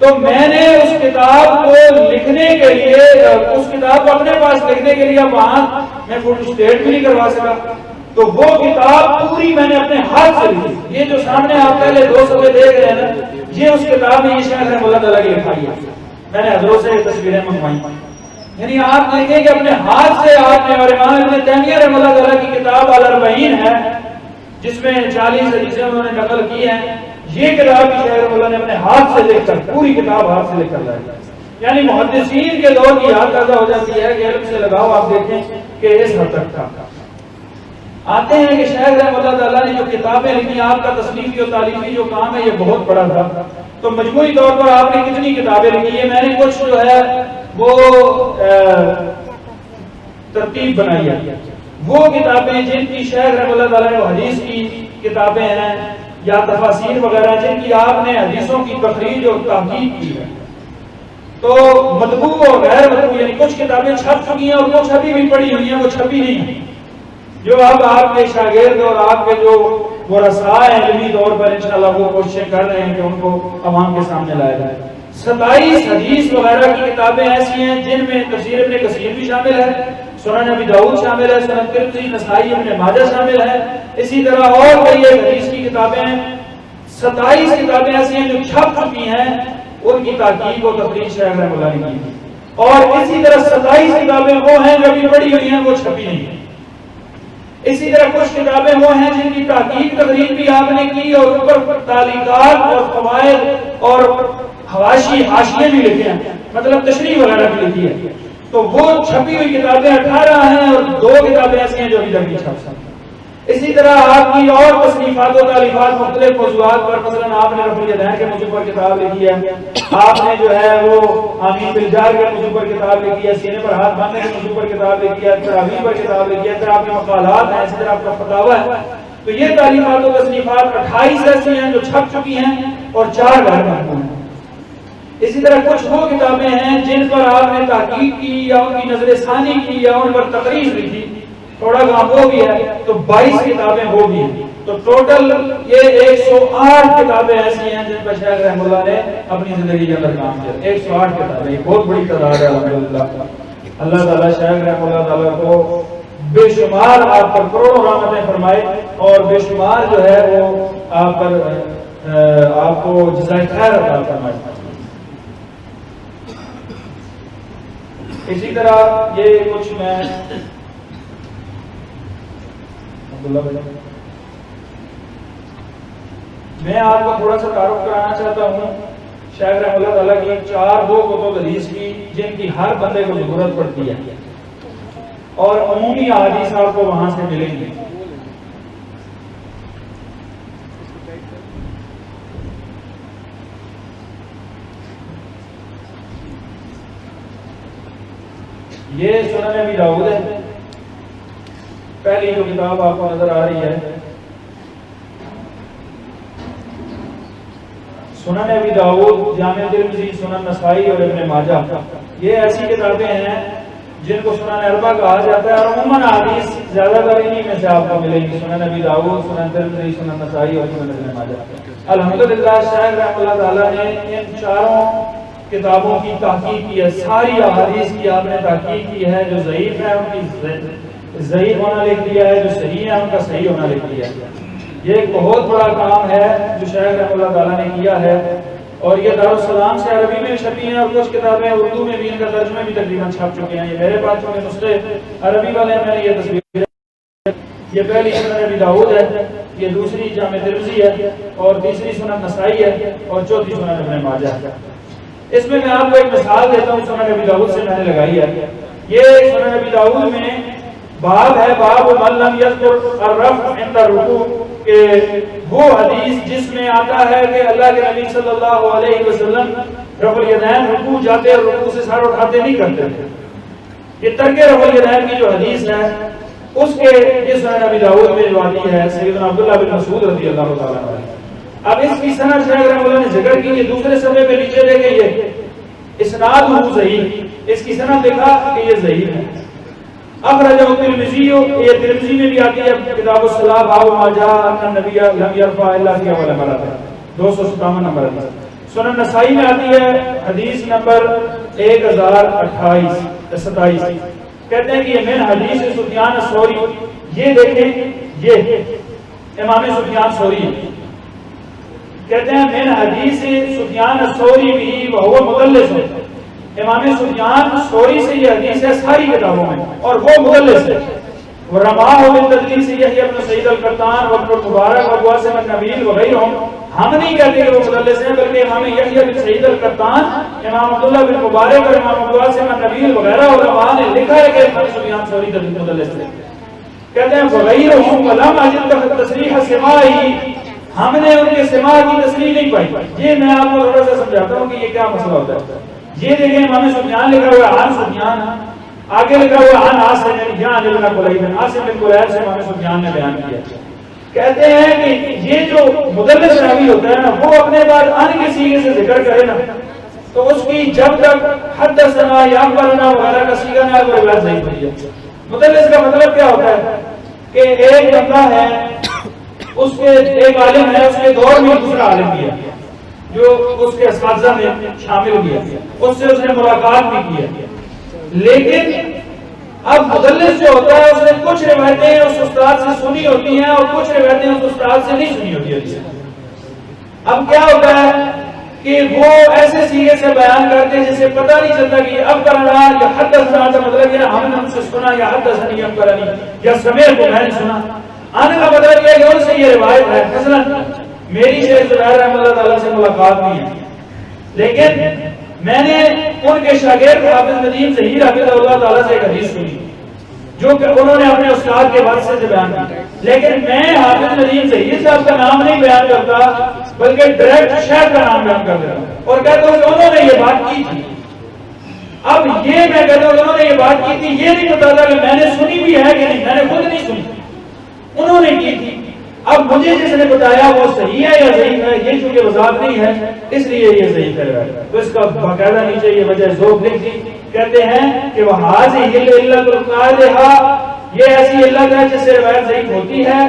تو میں نے اس کتاب کو لکھنے کے لیے، اس کتاب کو اپنے پاس لکھنے کے لیے وہاں میں فوٹو اسٹیٹ بھی نہیں کروا سکا، تو وہ کتاب پوری میں نے اپنے ہاتھ سے لکھی۔ یہ جو سامنے آپ پہلے 2 صفحے دیکھ رہے ہیں نا، یہ اس کتاب میں یہ شیخ رحمۃ اللہ تعالیٰ کی لکھائی ہے، میں نے حضرت سے تصویریں منگوائی۔ یعنی آپ دیکھیں کہ اپنے ہاتھ سے آپ نے، اور امام ابن تیمیہ رحمۃ اللہ تعالیٰ کی کتاب الاربعین ہے جس میں 40 حدیثیں انہوں نے نقل کی ہیں، یہ کتاب بھی شیخ رحمۃ اللہ نے اپنے ہاتھ سے لکھ کر، پوری کتاب ہاتھ سے لکھ کر لائی۔ یعنی محدثین کے دور کی یاد تازہ ہو جاتی ہے کہ علم سے لگاؤ آپ دیکھیں کہ اس حد تک تھا۔ آتے ہیں کہ شیخ رحمۃ اللہ تعالیٰ نے جو کتابیں لکھی، آپ کا تصنیفی اور تعلیمی جو کام ہے یہ بہت بڑا تھا، تو مجموعی طور پر آپ نے کتنی کتابیں لکھی ہے؟ میں نے کچھ جو ہے وہ ترتیب بنائی ہے، وہ کتابیں جن کی شیخ رحمۃ اللہ تعالیٰ نے حدیث کی کتابیں ہیں یا تفاسیر وغیرہ جن کی آپ نے حدیثوں کی تخریج اور تحقیق کی ہے، تو مطبوع اور غیر مطبوع یعنی کچھ کتابیں چھپ چکی ہیں اور وہ چھپی بھی پڑھی ہوئی ہیں، وہ چھپی نہیں ہیں، جو اب آپ کے شاگرد اور آپ کے جو ورثاء ہیں علمی طور پر انشاءاللہ وہ کوششیں کر رہے ہیں کہ ان کو عوام کے سامنے لایا جائے۔ 27 حدیث وغیرہ کی کتابیں ایسی ہیں جن میں تفسیر ابن کثیر بھی شامل ہے، سنن ابی داؤد شامل ہے، سنن ترمذی، نسائی، ابن ماجہ شامل ہے، اسی طرح اور کئی حدیث کی کتابیں ہیں۔ 27 کتابیں ایسی ہیں جو چھپ چکی ہیں، ان کی تحقیق و تخریج شیخ رحمۃ اللہ نے کی، اور اسی طرح 27 کتابیں وہ ہیں جو ابھی پڑھی ہوئی ہیں، وہ چھپی نہیں ہیں۔ اسی طرح کچھ کتابیں وہ ہیں جن کی تحقیق تخریج بھی آپ نے کی اور اوپر تعلیقات اور فوائد اور حواشی حاشیے بھی لکھے ہیں، مطلب تشریح وغیرہ بھی لکھی ہے، تو وہ چھپی ہوئی کتابیں 18 ہیں اور 2 کتابیں ایسی ہیں جو ابھی تک نہیں چھپ سکتی۔ اسی طرح آپ کی اور تصنیفات و تالیفات مختلف موضوعات پر، مثلا آپ نے رفع الیدین کے موضوع پر کتاب لکھی ہے، آپ نے جو ہے وہ آمین بالجار کے موضوع پر کتاب لکھی ہے، سینے پر ہاتھ باندھنے کے موضوع پر کتاب لکھی ہے، تراویح پر کتاب لکھی ہے، پھر آپ کے مقالات ہیں، اسی طرح آپ کا فتاوی ہے، تو یہ تعلیمات و تصنیفات 28 ایسی ہیں جو چھپ چکی ہیں اور 4 غیر محفوظ ہیں۔ اسی طرح کچھ وہ کتابیں ہیں جن پر آپ نے تحقیق کی یا ان کی نظر ثانی کی یا ان پر تقریر لکھی، تھوڑا کام وہ بھی ہے، تو 22 کتابیں وہ بھی ہیں، تو ٹوٹل یہ 108 کتابیں ایسی ہیں جن پر شیخ رحمۃ اللہ نے اپنی زندگی کے اندر کام کیا۔ 108 کتابیں، یہ بہت بڑی تعداد ہے الحمدللہ۔ اللہ تعالیٰ شیخ رحمۃ اللہ تعالیٰ کو بے شمار آپ پر کروڑوں رحمتیں فرمائے اور بے شمار جو ہے وہ آپ پر آپ کو جزائے خیر عطا فرمائے۔ اسی طرح یہ کچھ میں آپ کو تھوڑا سا تعارف کرانا چاہتا ہوں شیخ رحمۃ اللہ تعالیٰ کی 4 کتب حدیث کی جن کی ہر بندے کو ضرورت پڑتی ہے اور عمومی احادیث آپ کو وہاں سے ملیں گی۔ یہ سنن ابی داؤد ہے، پہلی جو کتاب آپ کو نظر آ رہی ہے سنن ابی داؤد، جامع ترمذی، سنن نسائی اور ابن ماجہ، یہ ایسی کتابیں ہیں جن کو سنن اربع کہا جاتا ہے، اور عموماً حدیث زیادہ تر انہی میں سے آپ کو ملے گی، سنن ابی داؤد، سنن ترمذی، سنن نسائی اور سنن ابن ماجہ۔ الحمدللہ شیخ رحمۃ اللہ تعالیٰ نے ان 4 کتابوں کی تحقیق کی ہے، ساری احادیث کی آپ نے تحقیق کی ہے، جو ضعیف ہے ان کی ضعیف ہونا لکھ دیا ہے، جو صحیح ہے ان کا صحیح ہونا لکھ دیا ہے۔ یہ ایک بہت بڑا کام ہے جو شیخ رحمۃ اللہ تعالیٰ نے کیا ہے، اور یہ دارالسلام سے عربی میں چھپی ہیں اور کچھ کتابیں اردو میں بھی، ان کا ترجمے بھی تقریباً چھپ چکے ہیں۔ یہ میرے پاس چونکہ نسخے عربی والے ہیں، میں نے یہ تصویر، یہ پہلی سنن ابی داؤد ہے، یہ دوسری جامع ترمذی ہے، اور تیسری سنن نسائی ہے، اور چوتھی سنن ابن ماجہ ہے۔ اس میں آپ کو ایک مثال دیتا ہوں، سنن ابی داؤد سے میں نے لگائی ہے۔ یہ سنن ابی داؤد میں باب ہے، باب من لم یذکر الرفع عند الرکوع، کہ وہ حدیث جس میں آتا ہے کہ اللہ کے نبی صلی اللہ علیہ وسلم رفع الیدین رکوع جاتے اور رکوع سے سر اٹھاتے نہیں کرتے تھے۔ یہ ترک رفع الیدین کی جو حدیث ہے اس کے یہ سنن ابی داؤد میں جو آتی ہے سیدنا عبداللہ بن مسعود رضی اللہ تعالیٰ عنہ۔ اب اس کی سند شیخ رحمۃ اللہ نے ذکر کی، یہ دوسرے صفحے پہ نیچے دیکھیں، اسناد ضعیف، اس کی سند لکھا کہ یہ ضعیف ہے۔ اخرجہ ترمذی، یہ ترمذی میں بھی آتی ہے کتاب الصلاۃ باب ما جاء ان النبی لم یرفع الا فی اول مرۃ، 257 نمبر حدیث۔ سنن نسائی میں آتی ہے حدیث نمبر 1028 کہتے ہیں کہ یہ من حدیث سفیان الثوری، یہ دیکھیں یہ امام سفیان ثوری کہتے ہیں من حدیث سفیان الثوری بھی وہو مدلس، امام سفیان ثوری سے یہ حدیث ہے ساری کتابوں میں اور وہ مدلس ہے۔ ورماہ بالتدلیس یحییٰ بن سعید القطان وابن المبارک وابو عاصم النبیل وغیرہم، ہم نہیں کہتے کہ وہ مدلس ہیں بلکہ امام یحییٰ بن سعید القطان، امام عبداللہ بن مبارک اور امام ابو عاصم النبیل وغیرہ علماء نے لکھا ہے کہ امام سفیان ثوری مدلس ہے۔ کہتے ہیں وغیرہم ولم اجد تصریح سماعی، ہم نے ان کے سماع کی تصریح نہیں پائی۔ یہ میں آپ کو تھوڑا سا سمجھاتا ہوں کہ یہ کیا مسئلہ ہوتا ہے۔ یہ دیکھیں امام سفیان لکھا ہوا ہے عن سفیان، آگے لکھا ہوا ہے عن عاصم یعنی ابن قلیب، عاصم بن قلیب سے امام سفیان نے بیان کیا۔ کہتے ہیں کہ یہ جو مدلس راوی ہوتا ہے نا، وہ اپنے بعد ان کے سیغے سے ذکر کرے نا، تو اس کی جب تک حدثنا یا اخبرنا وغیرہ کا سیغہ نہ کوئی روایت نہیں ہوتی ہے۔ مدلس کا مطلب کیا ہوتا ہے کہ ایک بندہ ہے، اس کے ایک عالم ہے، اس کے دور میں دوسرا عالم بھی ہے جو اس کے اساتذہ میں شامل بھی ہے، اس سے اس نے ملاقات بھی کی ہے، لیکن اب مدلس جو ہوتا ہے اس نے کچھ روایتیں اس استاد سے سنی ہوتی ہیں اور کچھ روایتیں اس استاد سے نہیں سنی ہوتی ہیں۔ اب کیا ہوتا ہے کہ وہ ایسے سیغے سے بیان کرتے ہیں جسے پتہ نہیں چلتا کہ یہ اب کرنا یا حدثنا کا مطلب یہ ہم نے ان سے سنا یا حدثنی اب کرنی یا سمیع کو میں نے سنا، آنے کا مطلب یہ کہ ان سے یہ روایت ہے۔ مثلا میری شیخ زبیر رحمۃ اللہ تعالیٰ سے ملاقات نہیں ہے، لیکن میں نے ان کے شاگرد حافظ ندیم ظہیر حافظ اللہ تعالیٰ سے ایک حدیث سنی جو کہ انہوں نے اپنے استاد کے واسطے سے بیان کی، لیکن میں حافظ ندیم ظہیر صاحب کا نام نہیں بیان کرتا بلکہ ڈائریکٹ شیخ کا نام بیان کر دیتا ہوں اور کہتا ہوں کہ انہوں نے یہ بات کی تھی۔ اب یہ میں کہتا ہوں کہ انہوں نے یہ بات کی تھی، یہ نہیں بتاتا کہ میں نے سنی بھی ہے کہ نہیں، میں نے خود نہیں سنی، انہوں نے کی تھی۔ اب مجھے جس نے بتایا وہ صحیح ہے یا ضعیف ہے، یہ چونکہ وضاحت نہیں ہے اس لیے یہ ضعیف ہے، تو اس کا باقاعدہ نیچے یہ وجہ ذوق لکھ دی۔ کہتے ہیں کہ وَهَذِهِ الْعِلَّةُ الْقَادِحَةُ، یہ ایسی علت ہے جس سے روایت ضعیف ہوتی ہے،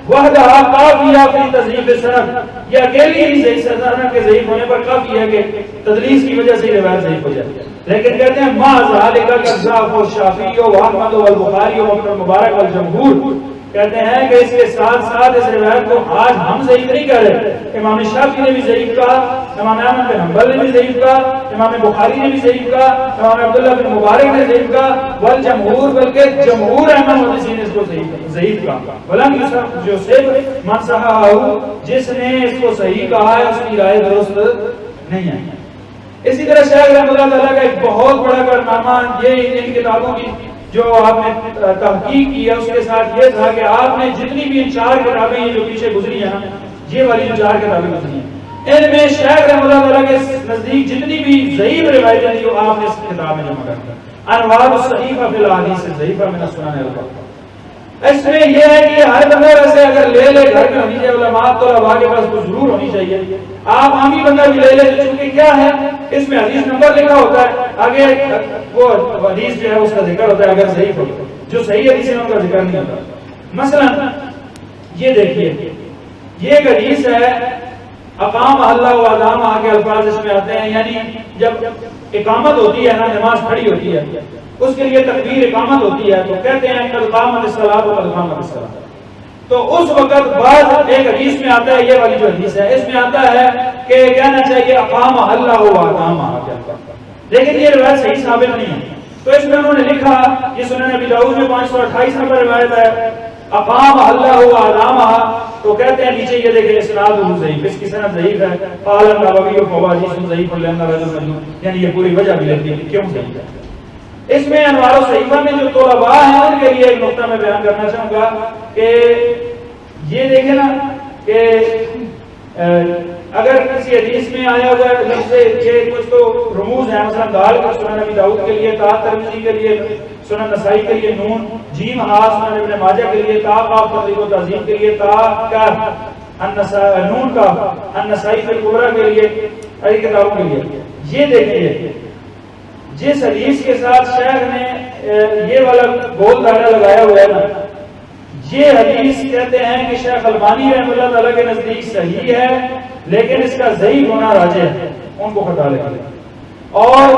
وَحْدَهَا كَافِيَةٌ فِي تَضْعِيفِ السَّنَدِ، یہ اکیلی ہی ضعیف سند کے ضعیف ہونے پر کافی ہے کہ تدلیس کی وجہ سے روایت ضعیف ہو جائے۔ لیکن کہتے ہیں مَا ذَلِكَ كَذَّابُ الشَّافِعِيُّ وَأَحْمَدُ وَالْبُخَارِيُّ وَابْنُ الْمُبَارَكِ وَالْجَمْهُورُ، کہتے ہیں کہ اس کے ساتھ ساتھ اس روایت کو آج ہم ضعیف نہیں کر رہے، امام شافعی نے بھی ضعیف کہا، امام احمد بن حنبل نے بھی ضعیف کہا، امام بخاری نے بھی ضعیف کہا، امام عبداللہ بن مبارک نے ضعیف کہا، والجمہور بلکہ جمہور احمد محدثین نے اس کو ضعیف کہا، ولم یصح جو صرف من صححہ، جس نے اس کو صحیح کہا ہے اس کی رائے درست نہیں ہے۔ اسی طرح شیخ رحمۃ اللہ تعالیٰ کا ایک بہت بڑا کارنامہ یہ ان کتابوں کی جو آپ نے تحقیق کی ہے اس کے ساتھ یہ تھا کہ آپ نے جتنی بھی ان 4 کتابیں یہ جو پیچھے گزری ہیں نا، یہ والی جو 4 کتابیں گزری ہیں، ان میں شیخ رحمۃ اللہ تعالیٰ کے نزدیک جتنی بھی ضعیف روایتیں جو آپ نے اس کتاب میں جمع کر دیا، انوار الصحیفہ فی الاحادیث الضعیفہ من السنن الاربعہ، اس میں یہ ہے کہ ہر بندہ ویسے اگر لے گھر میں ہونی چاہیے، علماء طلباء کے پاس تو ضرور ہونی چاہیے، آپ عامی بندہ بھی لے تو چونکہ کیا ہے اس میں حدیث نمبر لکھا ہوتا ہے، آگے وہ حدیث جو ہے اس کا ذکر ہوتا ہے، اگر صحیح ہو جو صحیح حدیث ہے ان کا ذکر نہیں ہوتا۔ مثلا یہ دیکھیے یہ ایک حدیث ہے، اقام اللہ و ادامہ کے الفاظ اس میں آتے ہیں، یعنی جب اقامت ہوتی ہے نا، نماز کھڑی ہوتی ہے، اس کے لیے تکبیر اقامت ہوتی ہے تو کہتے ہیں قد قامت الصلاۃ و قد قامت الصلاۃ، تو اس وقت بعد ایک حدیث میں آتا ہے، یہ والی جو حدیث ہے اس میں آتا ہے کہ کہنا چاہیے اقام اللہ و ادامہ، لیکن یہ روایت صحیح ثابت نہیں ہے، تو اس میں انہوں نے لکھا، یہ سنن ابی داؤد میں 528 نمبر روایت ہے، اقام اللہ و ادامہ، تو کہتے ہیں نیچے یہ دیکھیں اسناد ضعیف، اس کی سند ضعیف ہے، قال النووی فواجیز ضعیف لان رجل مجنون، یعنی یہ پوری وجہ بھی لکھی ہے کیوں ضعیف ہے۔ اس میں انوار الصحیفہ میں جو طلباء ہیں ان کے لیے ایک نقطہ میں بیان کرنا چاہوں گا کہ یہ دیکھیں نا کہ اگر کسی حدیث میں آیا ہوا ہے لفظ یہ کچھ تو رموز ہیں، مثلا دال کا سنن ابی داؤد کے لیے، تا ترمذی کے لیے، سنن نسائی کے لیے نون، جیم ہا سنن ابن ماجہ کے لیے، تا قاف تقریب و تعظیم کے لیے، تا کا نون کا النسائی فی الکبریٰ کے لیے، ایسی کتابوں کے لیے۔ یہ دیکھیے جس حدیث کے ساتھ شیخ نے یہ والا گول دائرہ لگایا ہوا ہے نا، یہ حدیث کہتے ہیں کہ شیخ البانی رحمۃ اللہ تعالیٰ کے نزدیک صحیح ہے لیکن اس کا ضعیف ہونا راجح ہے، ان کو ہٹا لیں۔ اور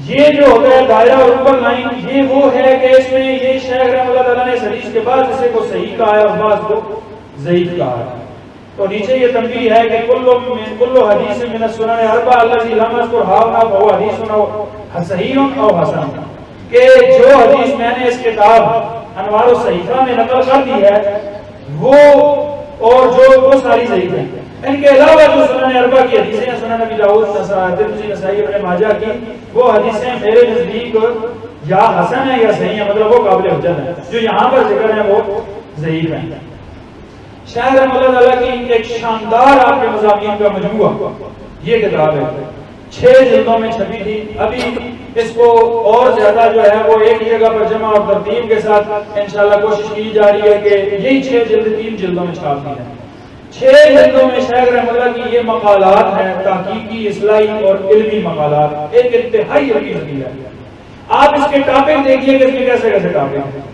یہ جو ہوتا ہے دائرہ اور اوپر لائن، یہ وہ ہے کہ اس میں یہ شیخ رحمۃ اللہ تعالیٰ نے اس حدیث کے بعد اسے کو صحیح کہا ہے اور بعض کو ضعیف کہا ہے۔ تو نیچے یہ تنبیہ ہے کہ کل حدیث من السنن اربعہ الذی لم اذکرھا فهو حدیث صحیح او حسن، کہ جو حدیث میں نے اس کتاب انوار الصحیفہ میں نقل کر دی ہے وہ اور جو وہ ساری ضعیف ہیں، ان کے علاوہ جو سنن اربعہ کی حدیثیں ہیں، سنن نبی داؤد، ترمذی، نسائی، ابن ماجہ کی، وہ حدیثیں میرے نزدیک یا حسن ہے یا صحیح ہے، مطلب وہ قابل حجت ہے، جو یہاں پر ذکر ہے وہ ضعیف ہیں۔ شیخ رحمۃ اللہ تعالیٰ کی ایک شاندار آپ کے مضامین کا مجموعہ یہ کتاب ہے، 6 جلدوں میں چھپی تھی، ابھی اس کو اور زیادہ جو ہے وہ ایک جگہ پر جمع اور ترتیب کے ساتھ انشاءاللہ کوشش کی جا رہی ہے کہ یہی 6 جلد 3 جلدوں میں چھاپ دی ہے۔ 6 جلدوں میں شیخ رحمۃ اللہ کی یہ مقالات ہیں، تحقیقی، اصلاحی اور علمی مقالات، ایک انتہائی علمی حدیث ہے۔ آپ اس کے ٹاپک دیکھیے کہ اس میں کیسے کیسے ٹاپک ہیں۔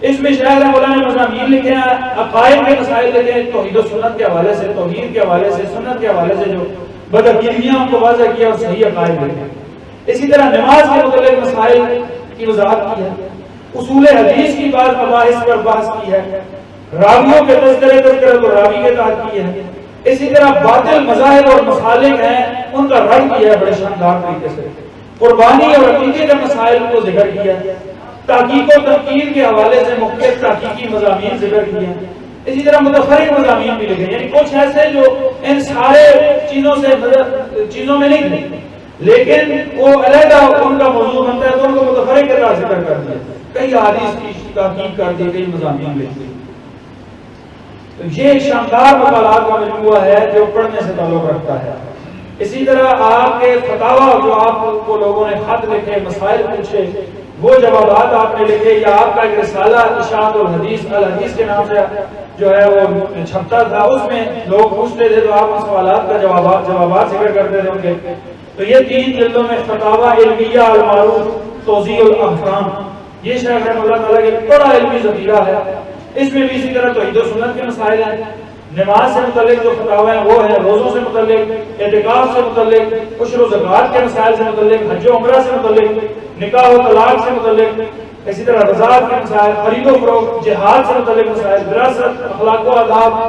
اس میں شیخ رحمۃ اللہ نے مضامین لکھے ہیں، عقائد کے مسائل لکھے ہیں، توحید و سنت کے حوالے سے، توحید کے حوالے سے، سنت کے حوالے سے جو بدعقیدیاں کو واضح کیا اور صحیح عقائد لکھے ہیں۔ اسی طرح نماز کے متعلق مسائل کی وضاحت کی ہے، اصول حدیث کی بعض مباحث پر بحث کی ہے، راویوں کے تذکرے کو راوی کے تحت کی ہے، اسی طرح باطل مذاہب اور مسالک ہیں ان کا رد کیا ہے بڑے شاندار طریقے سے، قربانی اور عقیدے کے مسائل کو ذکر کیا، تحقیق و تنقید کے حوالے سے مختلف تحقیقی مضامین ذکر کیے ہیں، اسی طرح متفرق مضامین بھی لکھے، یعنی کچھ ایسے جو ان سارے چیزوں میں نہیں تھے لیکن وہ علیحدہ ان کا موضوع بنتا ہے تو ان کو متفرق کے طرح ذکر کر دیا، کئی حدیث کی تحقیق کر دی، کئی مضامین لکھ دی۔ تو یہ ایک شاندار مقالات کا مجموعہ ہے جو پڑھنے سے تعلق رکھتا ہے۔ اسی طرح آپ کے فتاوی جو آپ کو لوگوں نے خط لکھے، مسائل پوچھے، وہ جوابات آپ نے لکھے، یا آپ کا ایک رسالہ اشاعت الحدیث الحدیث کے نام سے جو ہے وہ چھپتا تھا، اس میں لوگ پوچھتے تھے تو آپ ان سوالات کا جوابات ذکر کرتے تھے ان کے۔ تو یہ 3 جلدوں میں فتاوی علمیہ المعروف توضیح الاحکام، یہ شیخ رحمۃ اللہ تعالیٰ کے بڑا علمی ذخیرہ ہے۔ اس میں بھی اسی طرح توحید و سنت کے مسائل ہیں، نماز سے متعلق جو فتاوی ہیں وہ ہیں، روزوں سے متعلق، اعتکاف سے متعلق، عشر و زکوٰۃ کے مسائل سے متعلق، حج و عمرہ سے متعلق، نکاح و طلاق سے متعلق، اسی طرح رضاعت کے مسائل، خرید و فروخت، جہاد سے متعلق مسائل، وراثت، اخلاق و آداب،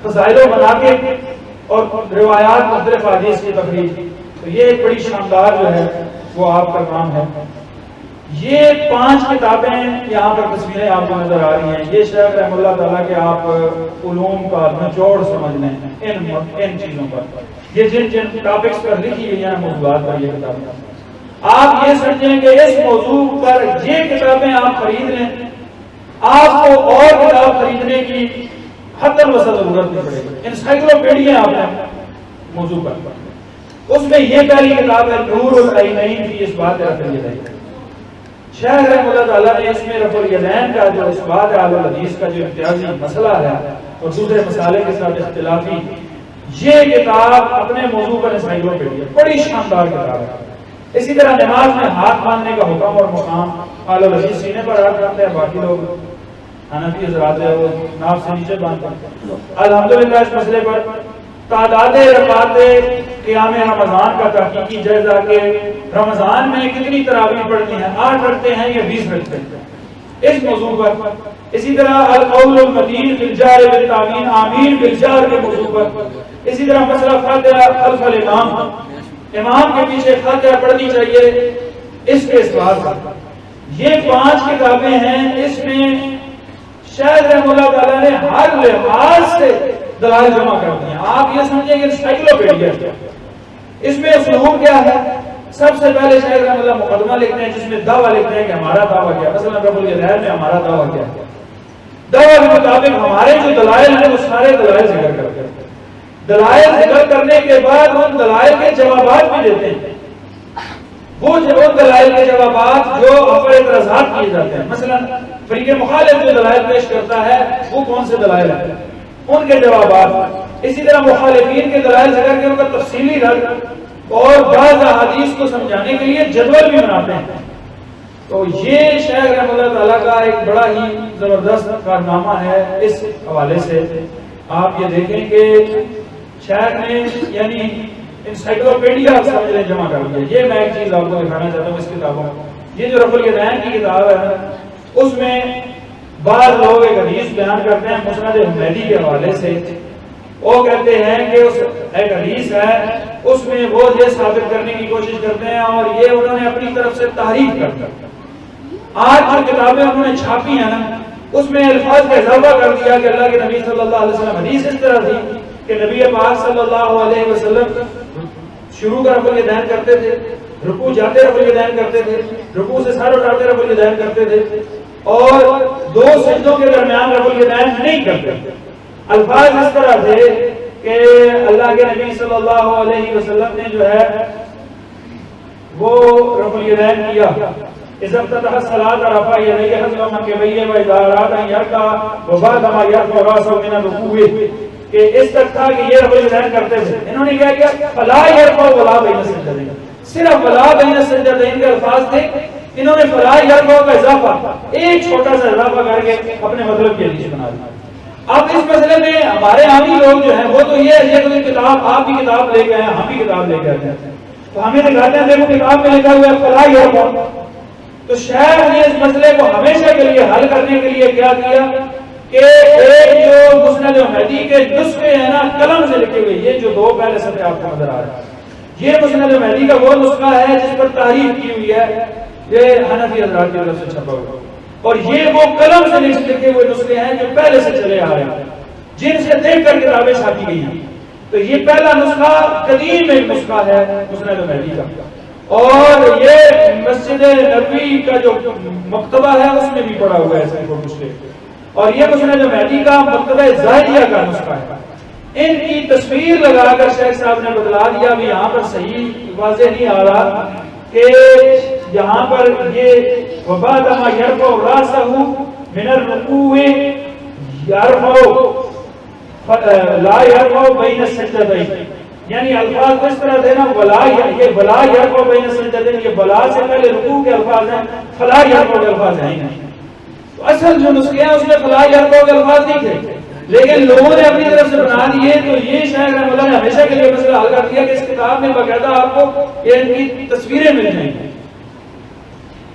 فضائل و مناقب اور روایات مختلف حدیث کی تخریج۔ تو یہ ایک بڑی شاندار جو ہے وہ آپ کا کام ہے۔ یہ 5 کتابیں یہاں پر تصویریں آپ کو نظر آ رہی ہیں، یہ شیخ رحمۃ اللہ تعالیٰ کے آپ علوم کا نچوڑ سمجھ لیں ان چیزوں پر، یہ جن ٹاپکس پر لکھی گئی ہیں موضوعات پر یہ کتابیں، آپ یہ سمجھیں کہ اس موضوع پر یہ کتابیں آپ خرید لیں، آپ کو اور کتاب خریدنے کی حتاً وسط ضرورت نہیں پڑے گی۔ انسائکلوپیڈیا آپ نے موضوع پر، اس میں یہ پہلی کتاب ہے نور العینین فی اثبات رفع الیدین۔ شیخ رحمۃ اللہ تعالیٰ نے اس میں رفع الیدین کا جو اثبات اہل الحدیث کا جو امتیازی مسئلہ ہے اور دوسرے مسائل کے ساتھ اختلافی، یہ کتاب اپنے موضوع پر انسائکلوپیڈیا، بڑی شاندار کتاب ہے۔ اسی طرح نماز میں ہاتھ باندھنے کا حکم اور مقام، اہل الحدیث سینے پر ہاتھ باندھتے ہیں، باقی لوگ حنفی حضرات ہیں وہ ناف سے نیچے باندھتے ہیں۔ الحمدللہ اس مسئلے پر تعداد رکعات قیام رمضان کا تحقیقی جائزہ کہ رمضان میں کتنی تراویح پڑھنی ہے، 8 رکھتے ہیں یا 20 رکھتے ہیں، اس موضوع پر۔ اسی طرح القول المتین فی الجہر بالتامین، آمین بالجہر کے موضوع پر۔ اسی طرح مسئلہ فاتحہ خلف الامام، امام کے پیچھے فاتحہ پڑھنی چاہیے، اس کے اثبات پر۔ یہ 5 کتابیں ہیں، اس میں شیخ رحمۃ اللہ تعالیٰ نے ہر لحاظ سے دلائل جمع کر دی ہیں۔ آپ یہ سمجھیں کہ انسائکلوپیڈیا اس میں اسلوب کیا ہے؟ سب سے پہلے شیخ رحمۃ اللہ مقدمہ لکھتے ہیں جس میں دعویٰ لکھتے ہیں کہ ہمارا دعویٰ کیا ہے، مثلا رفع الیدین میں ہمارا دعویٰ کیا ہے، دعویٰ کے مطابق ہمارے جو دلائل ہیں وہ سارے دلائل ذکر کرتے ہیں، دلائل ذکر کرنے کے بعد ان دلائل کے جوابات بھی دیتے ہیں، وہ دلائل کے جوابات جو پر اعتراضات کیے جاتے ہیں، مثلا فریق مخالف جو دلائل پیش کرتا ہے وہ کون سے دلائل ہیں، ان کے جوابات۔ اسی طرح مخالفین کے دلائل ذکر کے ان کا تفصیلی رد، اور بعض احادیث کو سمجھانے کے لیے جدول بھی بناتے ہیں. تو یہ شیخ رحمۃ اللہ تعالیٰ کا ایک بڑا ہی زبردست کارنامہ ہے. اس حوالے سے آپ یہ دیکھیں کہ شیخ نے یعنی انسائکلوپیڈیا سمجھ لیں جمع کر دیا. یہ میں ایک چیز آپ کو دکھانا چاہتا ہوں اس کتابوں میں. یہ جو رفع الیدین کی کتاب ہے اس میں بعض لوگ ایک حدیث بیان کرتے ہیں مسند حمیدی کے حوالے سے. وہ کہتے ہیں کہ اس ایک حدیث ہے اس میں وہ یہ ثابت کرنے کی کوشش کرتے ہیں اور یہ انہوں نے اپنی طرف سے تحریف کر آج جو کتابیں انہوں نے چھاپی ہیں نا اس میں الفاظ کا اضافہ کر دیا کہ اللہ کے نبی صلی اللہ علیہ وسلم حدیث اس طرح تھی کہ نبی پاک صلی اللہ علیہ وسلم شروع کا رفع الیدین کرتے تھے, رکوع جاتے رفع الیدین کرتے تھے, رکوع سے سر اٹھاتے رفع الیدین کرتے تھے اور دو سجدوں کے درمیان رفع الیدین نہیں کرتے. الفاظ اس طرح تھے کہ اللہ کے نبی صلی اللہ علیہ وسلم نے جو ہے وہ رفع الیدین کیا. اذا افتتح الصلاة رفع يديه حذو منكبيه واذا اراد ان يركع وبعد ما يرفع راسه من الركوع کہ اس تک تھا کہ یہ رفع الیدین کرتے تھے. انہوں نے کیا کیا فلا يرفع ولا بين السجدتين, صرف ولا بين السجدتين کے الفاظ تھے. انہوں نے فلا يرفع کا اضافہ ایک چھوٹا سا اضافہ کر کے اپنے مطلب کے لیے بنا دیا. اب اس مسئلے میں ہمارے عامی لوگ جو ہیں وہ تو یہ کوئی کتاب آپ بھی کتاب لے کے آئے ہم بھی کتاب لے کے آتے ہیں تو ہمیں دکھاتے ہیں دیکھو کتاب میں لکھا ہوا ہے فلا يرفع. تو شیخ نے اس مسئلے کو ہمیشہ کے لیے حل کرنے کے لیے کیا کیا کہ ایک جو مسند حمیدی کے نسخے ہیں نا قلم سے لکھے ہوئے, یہ جو دو پہلے صفحے آپ کو نظر آ رہے ہیں یہ مسند حمیدی کا وہ نسخہ ہے جس پر تحریف کی ہوئی ہے, یہ حنفی حضرات کی طرف سے چھپا ہوا اور یہ وہ قلم سے لکھے ہوئے نسخے ہیں جو پہلے سے چلے آ رہے ہیں جن سے دیکھ کر کتابیں چھاپی گئی ہیں. تو یہ پہلا نسخہ قدیم ایک نسخہ ہے مسند حمیدی کا اور یہ مسجد نبوی کا جو مکتبہ ہے اس میں بھی پڑا ہوا ہے صحیح مسلم. اور یہ مسند حمیدی کا مکتبہ زاہدیہ کا نسخہ ہے. ان کی تصویر لگا کر شیخ صاحب نے بدلا دیا بھی یہاں پر صحیح واضح نہیں آ رہا کہ یہاں پر یہ وبعد ما يرفع راسه من الركوع يرفع لا يرفع بين السجدتين, یعنی الفاظ اس طرح تھے نا ولا یہ ولا يرفع بين السجدتين, یہ ولا سے پہلے رکوع کے الفاظ ہیں, فلا يرفع کے الفاظ ہیں نہیں. تو اصل جو نسخے ہیں اس میں فلا يرفع کے الفاظ نہیں تھے لیکن لوگوں نے اپنی طرف سے بنا دیے. تو یہ شیخ رحمۃ اللہ نے ہمیشہ کے لیے مسئلہ حل کر دیا کہ اس کتاب میں باقاعدہ آپ کو ان کی تصویریں مل جائیں گی.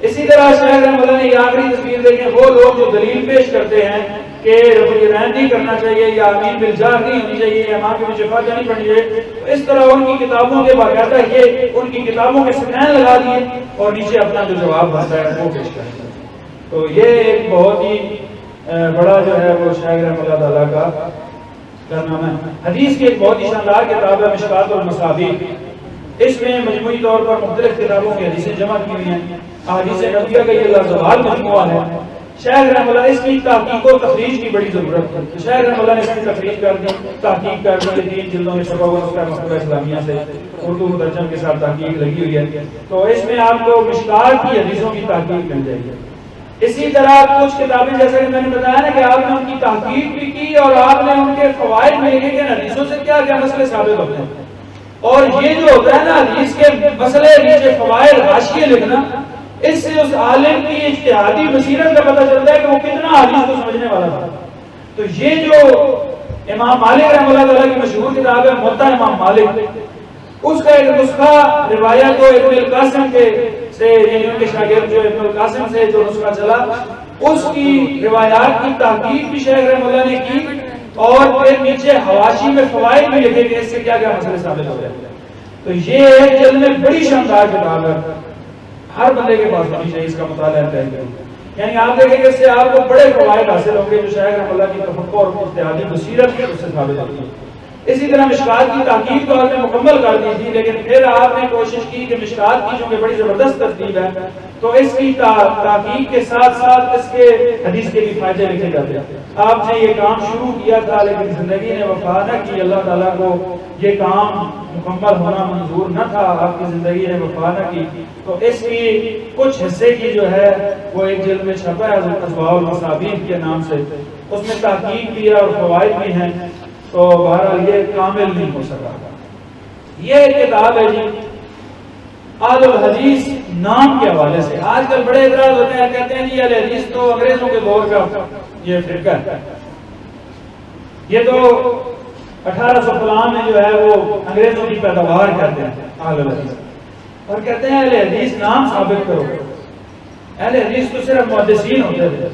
اسی طرح شیخ رحمۃ اللہ نے یہ آخری تصویر دیکھیں وہ لوگ جو دلیل پیش کرتے ہیں کہ رفع الیدین نہیں کرنا چاہیے یا آمین بالجہر نہیں ہونی چاہیے یا امام کے پیچھے فاتحہ نہیں پڑھنی چاہیے, تو اس طرح ان کی کتابوں کے باقاعدہ یہ ان کی کتابوں کے سکین لگا دیے اور نیچے اپنا جو جواب بنتا ہے وہ پیش کرتے ہیں. تو یہ ایک بہت ہی بڑا جو ہے وہ شیخ رحمۃ اللہ تعالیٰ کا کارنامہ ہے. حدیث کی ایک بہت ہی شاندار کتاب ہے مشکات المصابیح. اس میں مجموعی طور پر مختلف کتابوں کی حدیثیں جمع کی ہوئی ہیں. احادیث نبویہ کا یہ لازوال مجموعہ ہے. شیخ رحمۃ اللہ اس کی تحقیق و تخریج کی بڑی ضرورت ہے. شیخ رحمۃ اللہ نے اس کی تخریج کر دی, تحقیق کر دی, 3 جلدوں میں چھپا ہوا اس کا مکتبہ اسلامیہ سے اردو مترجم کے ساتھ تحقیق لگی ہوئی ہے. تو اس میں آپ کو مشکات کی حدیثوں کی تحقیق مل جائے گی. اسی طرح کچھ کتابیں جیسا کہ میں نے بتایا نا کہ آپ نے ان کی تحقیق بھی کی اور آپ نے ان کے فوائد میں لکھے کہ حدیثوں سے کیا کیا مسئلے ثابت ہوتے ہیں. اور یہ جو ہوتا ہے نا حدیث کے مسئلے نیچے فوائد حاشیے لکھنا, اس سے اس عالم کی اجتہادی بصیرت کا پتہ چلتا ہے کہ وہ کتنا حدیث کو سمجھنے والا تھا. تو یہ جو امام مالک رحمۃ اللہ تعالیٰ کی مشہور کتاب ہے موطا امام مالک, اس کا ایک نسخہ روایت کو ابن القاسم کے سے یعنی ان کے شاگرد جو ابن القاسم سے جو نسخہ چلا اس کی روایات کی تحقیق بھی شیخ رحمۃ اللہ نے کی اور پھر نیچے حواشی میں فوائد بھی لکھے کہ اس سے کیا کیا مسئلے ثابت ہو رہے. تو یہ ایک جلد میں بڑی شاندار کتاب ہے, ہر بندے کے پاس ہونی چاہیے اس کا مطالعہ کریں. یعنی آپ دیکھیں کہ اس سے آپ کو بڑے فوائد حاصل ہوں گے جو شیخ رحمۃ اللہ کی تفقہ اور اجتہادی بصیرت اس سے ثابت ہوتی ہے. اسی طرح مشکات کی تحقیق تو آپ نے مکمل کر دی تھی لیکن پھر آپ نے کوشش کی کہ مشکات کی چونکہ بڑی زبردست ترتیب ہے تو اس کی تحقیق کے ساتھ ساتھ اس کے حدیث کے بھی فائدے لکھے جاتے ہیں. آپ نے یہ کام شروع کیا تھا لیکن زندگی نے وفا نہ کی, اللہ تعالیٰ کو یہ کام مکمل ہونا منظور نہ تھا, آپ کی زندگی نے وفا نہ کی. تو اس کی کچھ حصے کی جو ہے وہ ایک جلد میں چھپا ہے اسباع المصابیح کے نام سے, اس میں تحقیق بھی ہے اور فوائد بھی ہیں. تو بہرحال یہ کامل نہیں ہو سکا. یہ ایک کتاب ہے جی اہل الحدیث نام کے حوالے سے آج کل بڑے اعتراض ہوتے ہیں، کہتے ہیں جی اہل حدیث تو انگریزوں کے دور کا یہ فرقہ ہے، یہ تو 1800 فلان میں جو ہے وہ انگریزوں کی پیداوار کرتے ہیں اہل الحدیث، اور کہتے ہیں اہل حدیث نام ثابت کرو۔ اہل حدیث تو صرف محدثین ہوتے تھے۔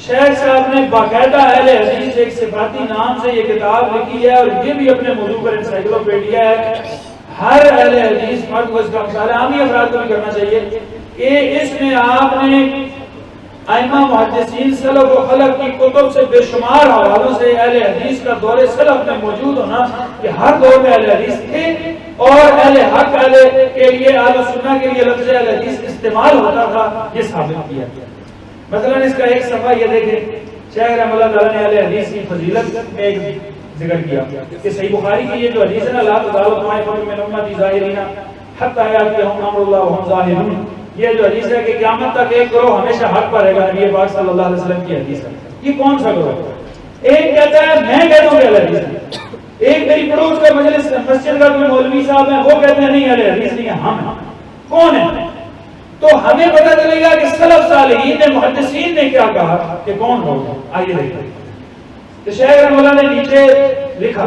شیخ صاحب نے باقاعدہ اہل حدیث ایک صفاتی نام سے یہ کتاب لکھی ہے، اور یہ بھی اپنے موضوع پر انسائکلوپیڈیا ہے۔ ہر اہل حدیث مرد کو اس کا مطالعہ عامی افراد کو بھی کرنا چاہیے کہ اس میں آپ نے ائمہ محدثین سلف و خلف کی کتب سے بے شمار حوالوں سے اہل حدیث کا دور سلف میں موجود ہونا کہ ہر دور میں اہل حدیث تھے، اور اہل حق اہل کے لیے اہل سنہ کے لیے لفظ اہل حدیث استعمال ہوتا تھا، یہ ثابت کیا گیا۔ مثلا اس کا ایک صفحہ یہ دیکھیں، شیخ رحمہ اللہ تعالیٰ نے اہل حدیث کی فضیلت میں ایک ذکر کیا کہ صحیح بخاری کی یہ جو حدیث ہے نا، لا تزال طائفۃ من امتی ظاہرین حتی یأتیہم امر اللہ وہم ظاہرون، یہ جو حدیث ہے کہ قیامت تک ایک گروہ ہمیشہ حق پر رہے گا، نبی پاک صلی اللہ علیہ وسلم کی حدیث ہے۔ یہ کون سا گروہ؟ ایک کہتا ہے میں کہتا ہوں کہ اہل حدیث ہے، ایک میری پڑوس کا مجلس مسجد کا کوئی مولوی صاحب ہے وہ کہتے ہیں نہیں اہل حدیث نہیں ہے، ہم ہیں۔ کون ہے؟ تو ہمیں پتہ چلے گا کہ سلف صالحین نے محدثین نے کیا کہا کہ کون ہوگا۔ آئیے دیکھیں تو شیخ رحمہ اللہ نے نیچے لکھا،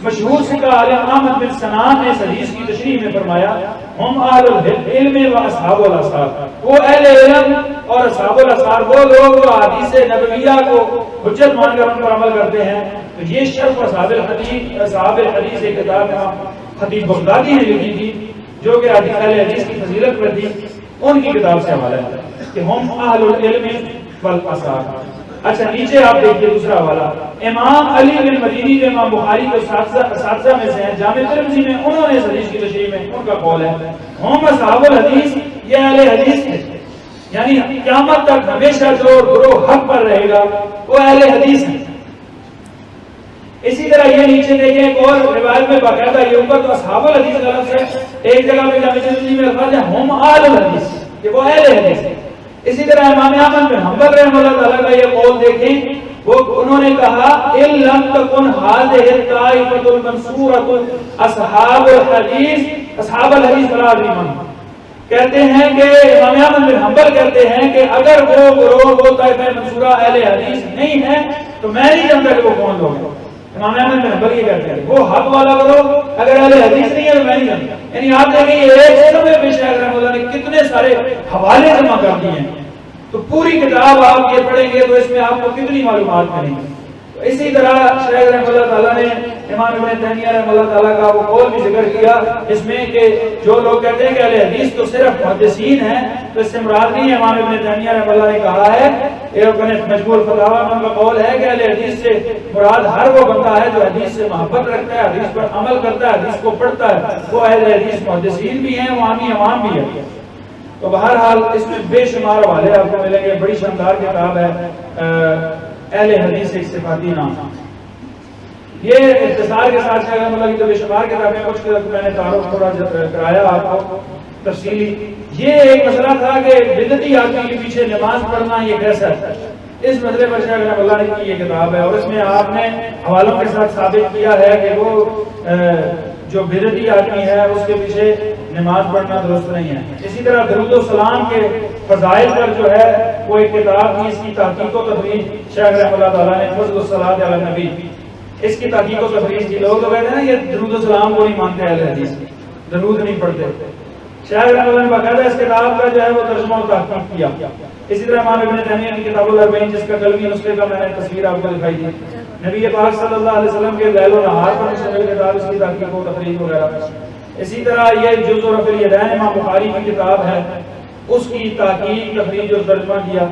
مشہور سکہ عالم احمد بن سنان نے اس حدیث کی تشریح میں فرمایا، ہم اہل العلم و اصحاب الاثار، وہ اہل علم اور اصحاب الاثار وہ لوگ جو حدیث نبویہ کو حجت مان کر ان پر عمل کرتے ہیں۔ تو یہ شرف اصحاب الحدیث ایک کتاب خطیب بغدادی نے لکھی تھی جو کہ اہل حدیث کی فضیلت پر تھی، ان کی کتاب سے حوالہ ہے کہ ہم اہل العلم والاثار۔ اچھا نیچے آپ دیکھیے دوسرا حوالہ، امام علی بن مدینی جو امام بخاری کے اساتذہ میں سے ہیں، جامع ترمذی میں انہوں نے اس حدیث کی تشریح میں ان کا قول ہے ہم اصحاب الحدیث، یہ اہل حدیث ہے، یعنی قیامت تک ہمیشہ جو گروہ حق پر رہے گا وہ اہل حدیث ہے۔ اسی طرح یہ نیچے دیکھیں ایک اور روایت میں باقاعدہ یہ اوپر تو اصحاب الحدیث کا لفظ ہے، ایک جگہ پہ جامع ترمذی میں الفاظ ہے ہم اہل الحدیث، کہ وہ اہل حدیث ہے۔ اسی طرح امام احمد بن حنبل رحمہ اللہ تعالیٰ کا یہ قول دیکھیں، وہ انہوں نے کہا ان لم تکن هذه الطائفة المنصورة اصحاب الحدیث اصحاب الحدیث فلا ادری من، کہتے ہیں کہ امام احمد بن حنبل کہتے ہیں کہ اگر وہ گروہ وہ طائفہ منصورہ اہل حدیث نہیں ہے تو میں نہیں جانتا کہ وہ کون لوگ ہیں۔ امام احمد بن حنبل یہ کہتے ہیں وہ حق والا گروہ اگر اہل حدیث نہیں ہے تو میں نہیں جانتا۔ یعنی آپ دیکھیں یہ ایک صفحے پہ شیخ رحمہ اللہ نے کتنے سارے حوالے جمع کر دیے ہیں، تو پوری کتاب آپ یہ پڑھیں گے تو اس میں آپ کو کتنی معلومات ملیں گی۔ اسی طرح شیخ رحمہ اللہ تعالیٰ نے امام ابن تیمیہ رحمہ اللہ تعالیٰ کا وہ قول بھی ذکر کیا اس میں کہ جو لوگ کہتے ہیں کہ اہل حدیث تو صرف محدثین ہیں، تو اس سے مراد نہیں ہے۔ امام ابن تیمیہ رحمہ اللہ نے کہا ہے، مجموع الفتاوی میں ان کا قول ہے کہ اہل حدیث سے مراد ہر وہ بندہ ہے جو حدیث سے محبت رکھتا ہے، حدیث پر عمل کرتا ہے، حدیث کو پڑھتا ہے، وہ اہل حدیث محدثین بھی ہیں، عوامی عوام بھی ہے۔ تو بہرحال اس میں بے شمار حوالے آپ کو ملیں گے، بڑی شاندار کتاب ہے اہل حدیث ایک صفاتی نام۔ یہ اختصار کے ساتھ شیخ رحمہ اللہ کی تو بے شمار کتابیں، کچھ میں نے تعارف تھوڑا کرایا آپ کو تفصیلی۔ یہ ایک مسئلہ تھا کہ بدعتی آدمی کے پیچھے نماز پڑھنا یہ کیسا ہے، اس مسئلے پر شیخ رحمہ اللہ نے کی یہ کتاب ہے، اور اس میں آپ نے حوالوں کے ساتھ ثابت کیا ہے کہ وہ جو بدعتی آدمی ہے اس کے پیچھے نماز پڑھنا درست نہیں ہے۔ اسی طرح درود و سلام کے فضائل پر جو ہے وہ ایک کتاب کی، اس کی تحقیق و تفریح شیخ رحمہ اللہ تعالیٰ نے فضل الصلاۃ علی النبی، اس کی تحقیق و تفریح کی۔ لوگ تو کہتے ہیں نا یہ درود و سلام کو نہیں مانتے اہل حدیث، درود نہیں پڑھتے۔ شیخ رحمہ اللہ نے باقاعدہ اس کتاب کا جو ہے وہ ترجمہ و تحقیق کیا۔ اسی طرح امام ابن تیمیہ کی کتاب الاربعین جس کا قلمی نسخے کا میں نے تصویر آپ کو دکھائی تھی، نبی پاک صلی اللہ علیہ وسلم کے لیل و نہار پر مشتمل کتاب، اس کی تحقیق و تفریح وغیرہ۔ اسی طرح یہ جز و رفع الیدین امام بخاری کی کتاب ہے، اس کی تحقیق تفریح اور ترجمہ کیا۔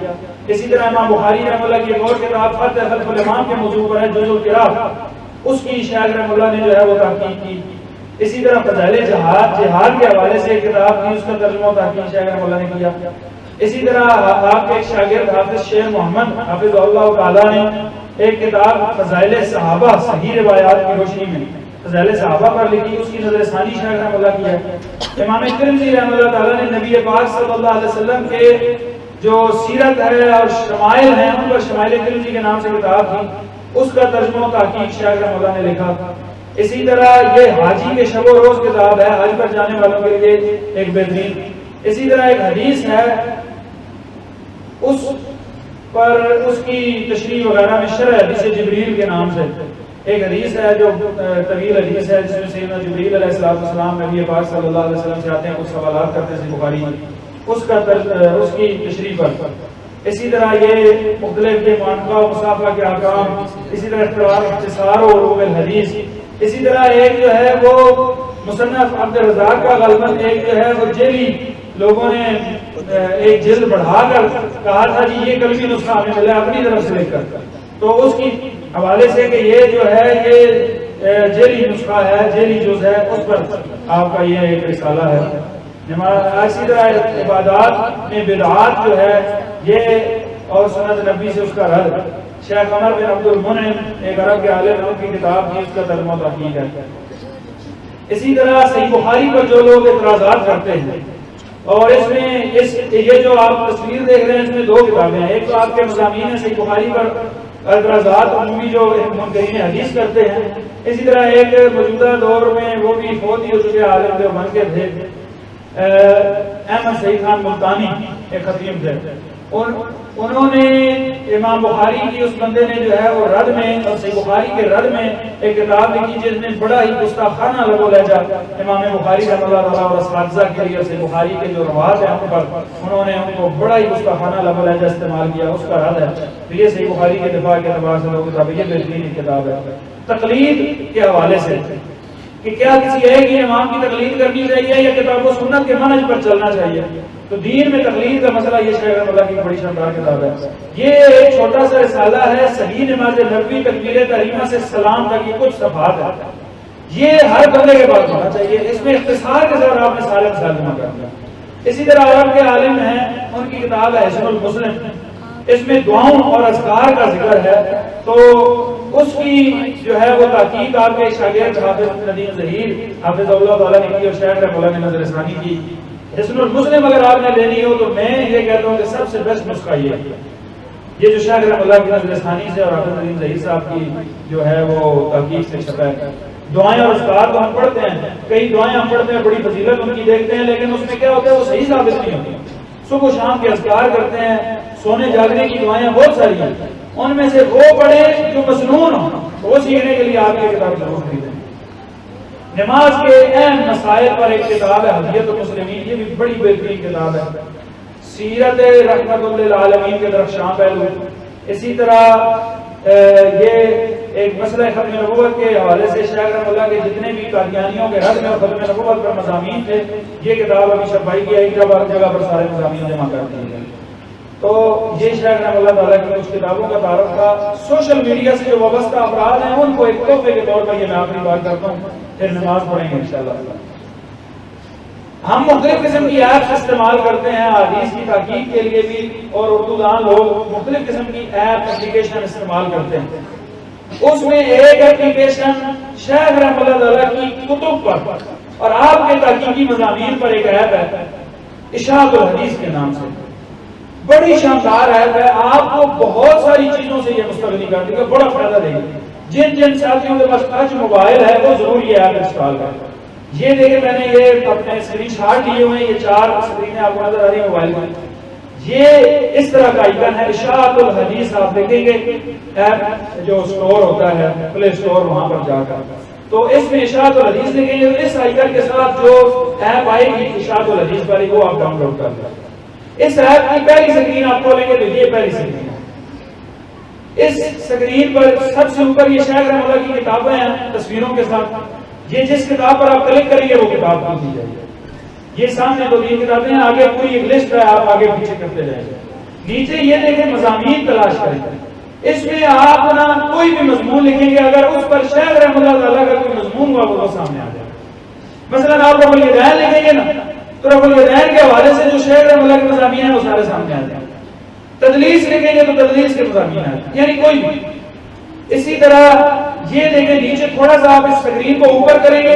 اسی طرح امام بخاری رحمہ اللہ کی ایک اور کتاب فتح خلف الامام کے موضوع پر ہے، جز القراءۃ، اس کی شیخ رحمہ اللہ نے جو ہے وہ تحقیق کی۔ اسی طرح فضائل جہاد کے حوالے سے ایک کتاب کی، اس کا ترجمہ و تحقیق شیخ رحمہ اللہ نے کیا۔ اسی طرح آپ کے ایک شاگرد حافظ شیر محمد حافظ اللہ تعالیٰ نے ایک کتاب فضائل صحابہ صحیح روایات کی روشنی میں فضائل صحابہ پر لکھی، اس کی نظر ثانی شیخ رحمہ اللہ کی ہے۔ امام ترمذی رحمہ اللہ تعالیٰ نے نبی پاک صلی اللہ علیہ وسلم کے جو سیرت ہے اور شمائل ہیں ان پر شمائل ترمذی کے نام سے کتاب تھی، اس کا ترجمہ و تحقیق شیخ رحمہ اللہ نے لکھا۔ اسی طرح یہ حاجی کے شب و روز کتاب ہے، حج پر جانے والوں کے لیے ایک بہترین. اسی طرح ایک حدیث ہے، اس پر اس کی تشریح وغیرہ میں شرح حدیث جبریل کے نام سے ایک حدیث ہے جو طویل حدیث ہے، جس میں سیدنا جبریل علیہ السلام نبی پاک صلی اللہ علیہ وسلم سے آتے ہیں، کچھ سوالات کرتے ہیں بخاری میں، اس کی تشریح پر. اسی طرح یہ مختلف کے معانقہ و مصافحہ کے احکام، اسی طرح اختصار و علوم الحدیث. اسی طرح ایک جو ہے وہ مصنف عبد الرزاق کا غالباً ایک جو ہے وہ جیلی لوگوں نے ایک جلد بڑھا کر کہا تھا جی یہ کلمی نسخہ ہمیں ملا اپنی طرف سے لکھ کر، تو اس کی حوالے سے کہ یہ جو ہے یہ جیلی نسخہ ہے، جیلی جز ہے، اس پر آپ کا یہ ایک رسالہ ہے. اسی طرح عبادات میں بدعات جو ہے یہ اور سنت نبی سے اس کا رد. شیخ عمر بن عبد المنعم ایک عرب کے عالم، ان کی کتاب کی اس کا ترجمہ و تحقیق ہے. اسی طرح صحیح بخاری پر جو لوگ اعتراضات کرتے ہیں، اور اس میں یہ جو آپ تصویر دیکھ رہے ہیں اس میں دو کتابیں ہیں. ایک تو آپ کے مضامین ہیں صحیح بخاری پر اعتراضات عمومی جو منکرین حدیث کرتے ہیں. اسی طرح ایک موجودہ دور میں وہ بھی فوت ہی ہو چکے عالم دیوبند کے تھے، احمد سعید خان ملتانی، ایک خطیب تھے. انہوں نے امام بخاری کی اس بندے نے جو ہے وہ رد میں، اور صحیح بخاری کے رد میں ایک کتاب لکھی جس میں بڑا ہی گستاخانہ لب و لہجہ امام بخاری رحمۃ اللہ تعالیٰ اور اساتذہ کے لیے صحیح بخاری کے جو روایات ہیں ان پر انہوں نے ان کو بڑا ہی گستاخانہ لب و لہجہ استعمال کیا، اس کا رد ہے. تو یہ صحیح بخاری کے دفاع کے اعتبار سے لوگ کتاب، یہ بہترین کتاب ہے. تقلید کے حوالے سے کہ کیا کسی ایک ہی امام کی تقلید کرنی چاہیے یا کتاب و سنت کے منہج پر چلنا چاہیے، تو دین میں تقلید کا مسئلہ یہ شیخ اللہ کی بڑی شاندار کتاب ہے. یہ ایک چھوٹا سا رسالہ ہے، صحیح نماز نبوی تکبیر تحریمہ سے سلام تک یہ کچھ صفحات ہے. یہ ہر بندے کے پاس ہونا چاہیے، اس میں اختصار کے ساتھ آپ نے سارے مسائل جمع کر دیا. اسی طرح عرب کے عالم ہیں، ان کی کتاب ہے حسن المسلم، اس میں دعاؤں اور اذکار کا ذکر ہے. تو اس کی جو ہے وہ تحقیق آپ کے شاگرد حافظ ندیم ظہیر حافظ اللہ تعالیٰ نے کی، اور شیخ رحمۃ اللہ نے نظر ثانی کی. حسن المسلم اگر آپ نے لینی ہو تو میں یہ کہتا ہوں کہ سب سے بیسٹ نسخہ یہ ہے، یہ جو شیخ رحمۃ اللہ کی نظر ثانی سے اور حافظ ندیم ظہیر صاحب کی جو ہے وہ تحقیق سے چھپا ہے. دعائیں اور اذکار تو ہم پڑھتے ہیں، کئی دعائیں ہم پڑھتے ہیں، بڑی فضیلت ان کی دیکھتے ہیں، لیکن اس میں کیا ہوتا ہے وہ صحیح ثابت نہیں ہوتی. صبح و شام کے اذکار کرتے ہیں، سونے جاگنے کی دعائیں بہت ساری ہیں، ان میں سے وہ پڑھیں جو مسنون ہوں. وہ سیکھنے کے لیے آپ یہ کتاب ضرور خریدیں. نماز کے اہم مسائل پر ایک کتاب ہے ہدیۃ المسلمین، یہ بھی بڑی بہترین کتاب ہے. سیرت رحمت للعالمین کے درخشاں پہلو. اسی طرح یہ ایک مسئلہ ختم نبوت کے حوالے سے شیخ رحمۃ اللہ کے جتنے بھی قادیانیوں کے رد میں اور ختم نبوت پر مضامین تھے، یہ کتاب ابھی چھپائی گئی، ایک جگہ پر سارے مضامین جمع کر دیے گئے. تو یہ شیخ رحمۃ اللہ تعالیٰ کی کچھ کتابوں کا تعارف تھا. سوشل میڈیا سے جو وابستہ افراد ہیں ان کو ایک تحفے کے طور پر یہ میں آخری بات کرتا ہوں، پھر نماز پڑھیں گے انشاءاللہ. ہم مختلف قسم کی ایپس استعمال کرتے ہیں حدیث کی تحقیق کے لیے بھی، اور اردو دان لوگ مختلف قسم کی ایپ اپلیکیشن استعمال کرتے ہیں. اس میں ایک اپلیکیشن شیخ رحمۃ اللہ تعالیٰ کی کتب پر اور آپ کے تحقیقی مضامین پر ایک ایپ ہے اشاعت الحدیث کے نام سے. بڑی شاندار ایپ ہے، آپ کو بہت ساری چیزوں سے یہ مستغنی کر دے گا، بڑا فائدہ دے گی. جن ساتھیوں کے پاس ٹچ موبائل ہے وہ ضرور یہ ایپ انسٹال کریں. یہ دیکھیں میں نے یہ اپنے اسکرین شاٹ لیے ہوئے ہیں، یہ 4 اسکرینیں آپ کو نظر آ رہی ہیں موبائل میں. یہ اس طرح کا آئیکن ہے اشاعت الحدیث، آپ دیکھیں گے ایپ جو اسٹور ہوتا ہے پلے اسٹور، وہاں پر جا کر تو اس میں اشاعت الحدیث لکھیں گے. اس آئیکن کے ساتھ جو ایپ آئے گی اشاعت الحدیث والی وہ آپ ڈاؤن لوڈ کر لیں. اس ایپ کی پہلی سکرین آپ کھولیں گے تو یہ پہلی سکرین ہے. اس سکرین پر سب سے اوپر یہ شیخ رحمۃ اللہ کی کتابیں ہیں تصویروں کے ساتھ. یہ جس کتاب پر آپ کلک کریں گے وہ کتاب کو دی جائے گی. یہ سامنے 2-3 کتابیں ہیں، آگے پوری ایک لسٹ ہے، آپ آگے پیچھے کرتے جائیں گے. نیچے یہ دیکھیں مضامین تلاش کریں، اس میں آپ نا کوئی بھی مضمون لکھیں گے، اگر اس پر شیخ رحمۃ اللہ تعالیٰ کا کوئی مضمون ہوا وہ سامنے آ جائے گا. مثلا آپ رب الیدین لکھیں گے نا تو رب الیدین کے حوالے سے جو شیخ رحمۃ اللہ کے مضامین ہیں وہ سارے سامنے آ جائیں گے. تدلیس لکھیں گے تو تدلیس کے مضامین ہیں، یعنی کوئی بھی. اسی طرح یہ دیکھیں نیچے تھوڑا سا آپ اس سکرین کو اوپر کریں گے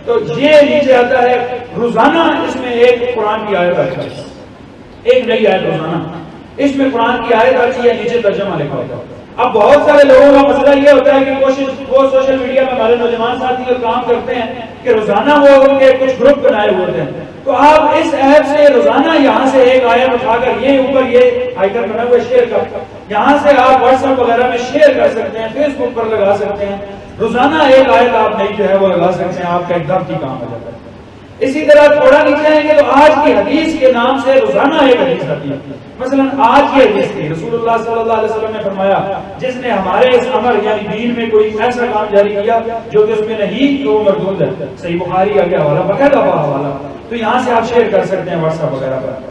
تو یہ نیچے آتا ہے روزانہ اس میں ایک قرآن کی آیت آتی ہے، ایک نئی آیت روزانہ اس میں قرآن کی آیت آتی ہے، نیچے ترجمہ لکھا ہوتا ہے. اب بہت سارے لوگوں کا مسئلہ یہ ہوتا ہے کہ کوشش وہ وہ سوشل میڈیا میں ہمارے نوجوان ساتھی اور کام کرتے ہیں کہ روزانہ وہ ان کے کچھ گروپ بنائے ہوتے ہیں، تو آپ اس ایپ سے روزانہ یہاں سے ایک آیت اٹھا کر یہ اوپر یہ آئیکن بنا ہوا شیئر کر، یہاں سے آپ واٹس ایپ وغیرہ میں شیئر کر سکتے ہیں، فیس بک پر لگا سکتے ہیں، روزانہ ایک آیت آپ نئی جو ہے وہ لگا سکتے ہیں، آپ کا ایک دم کی کام ہو جاتا ہے۔ اسی طرح تھوڑا نیچے آئیں گے تو آج کی حدیث کے نام سے روزانہ ایک حدیث آتی ہے۔ مثلا آج کی حدیث تھی، رسول اللہ صلی اللہ علیہ وسلم نے فرمایا جس نے ہمارے اس امر یعنی دین میں کوئی ایسا کام جاری کیا جو کہ اس میں نہیں تو وہ مردود ہے۔ صحیح بخاری کا کیا حوالہ، باقاعدہ حوالہ، تو یہاں سے آپ شیئر کر سکتے ہیں واٹس ایپ وغیرہ پر،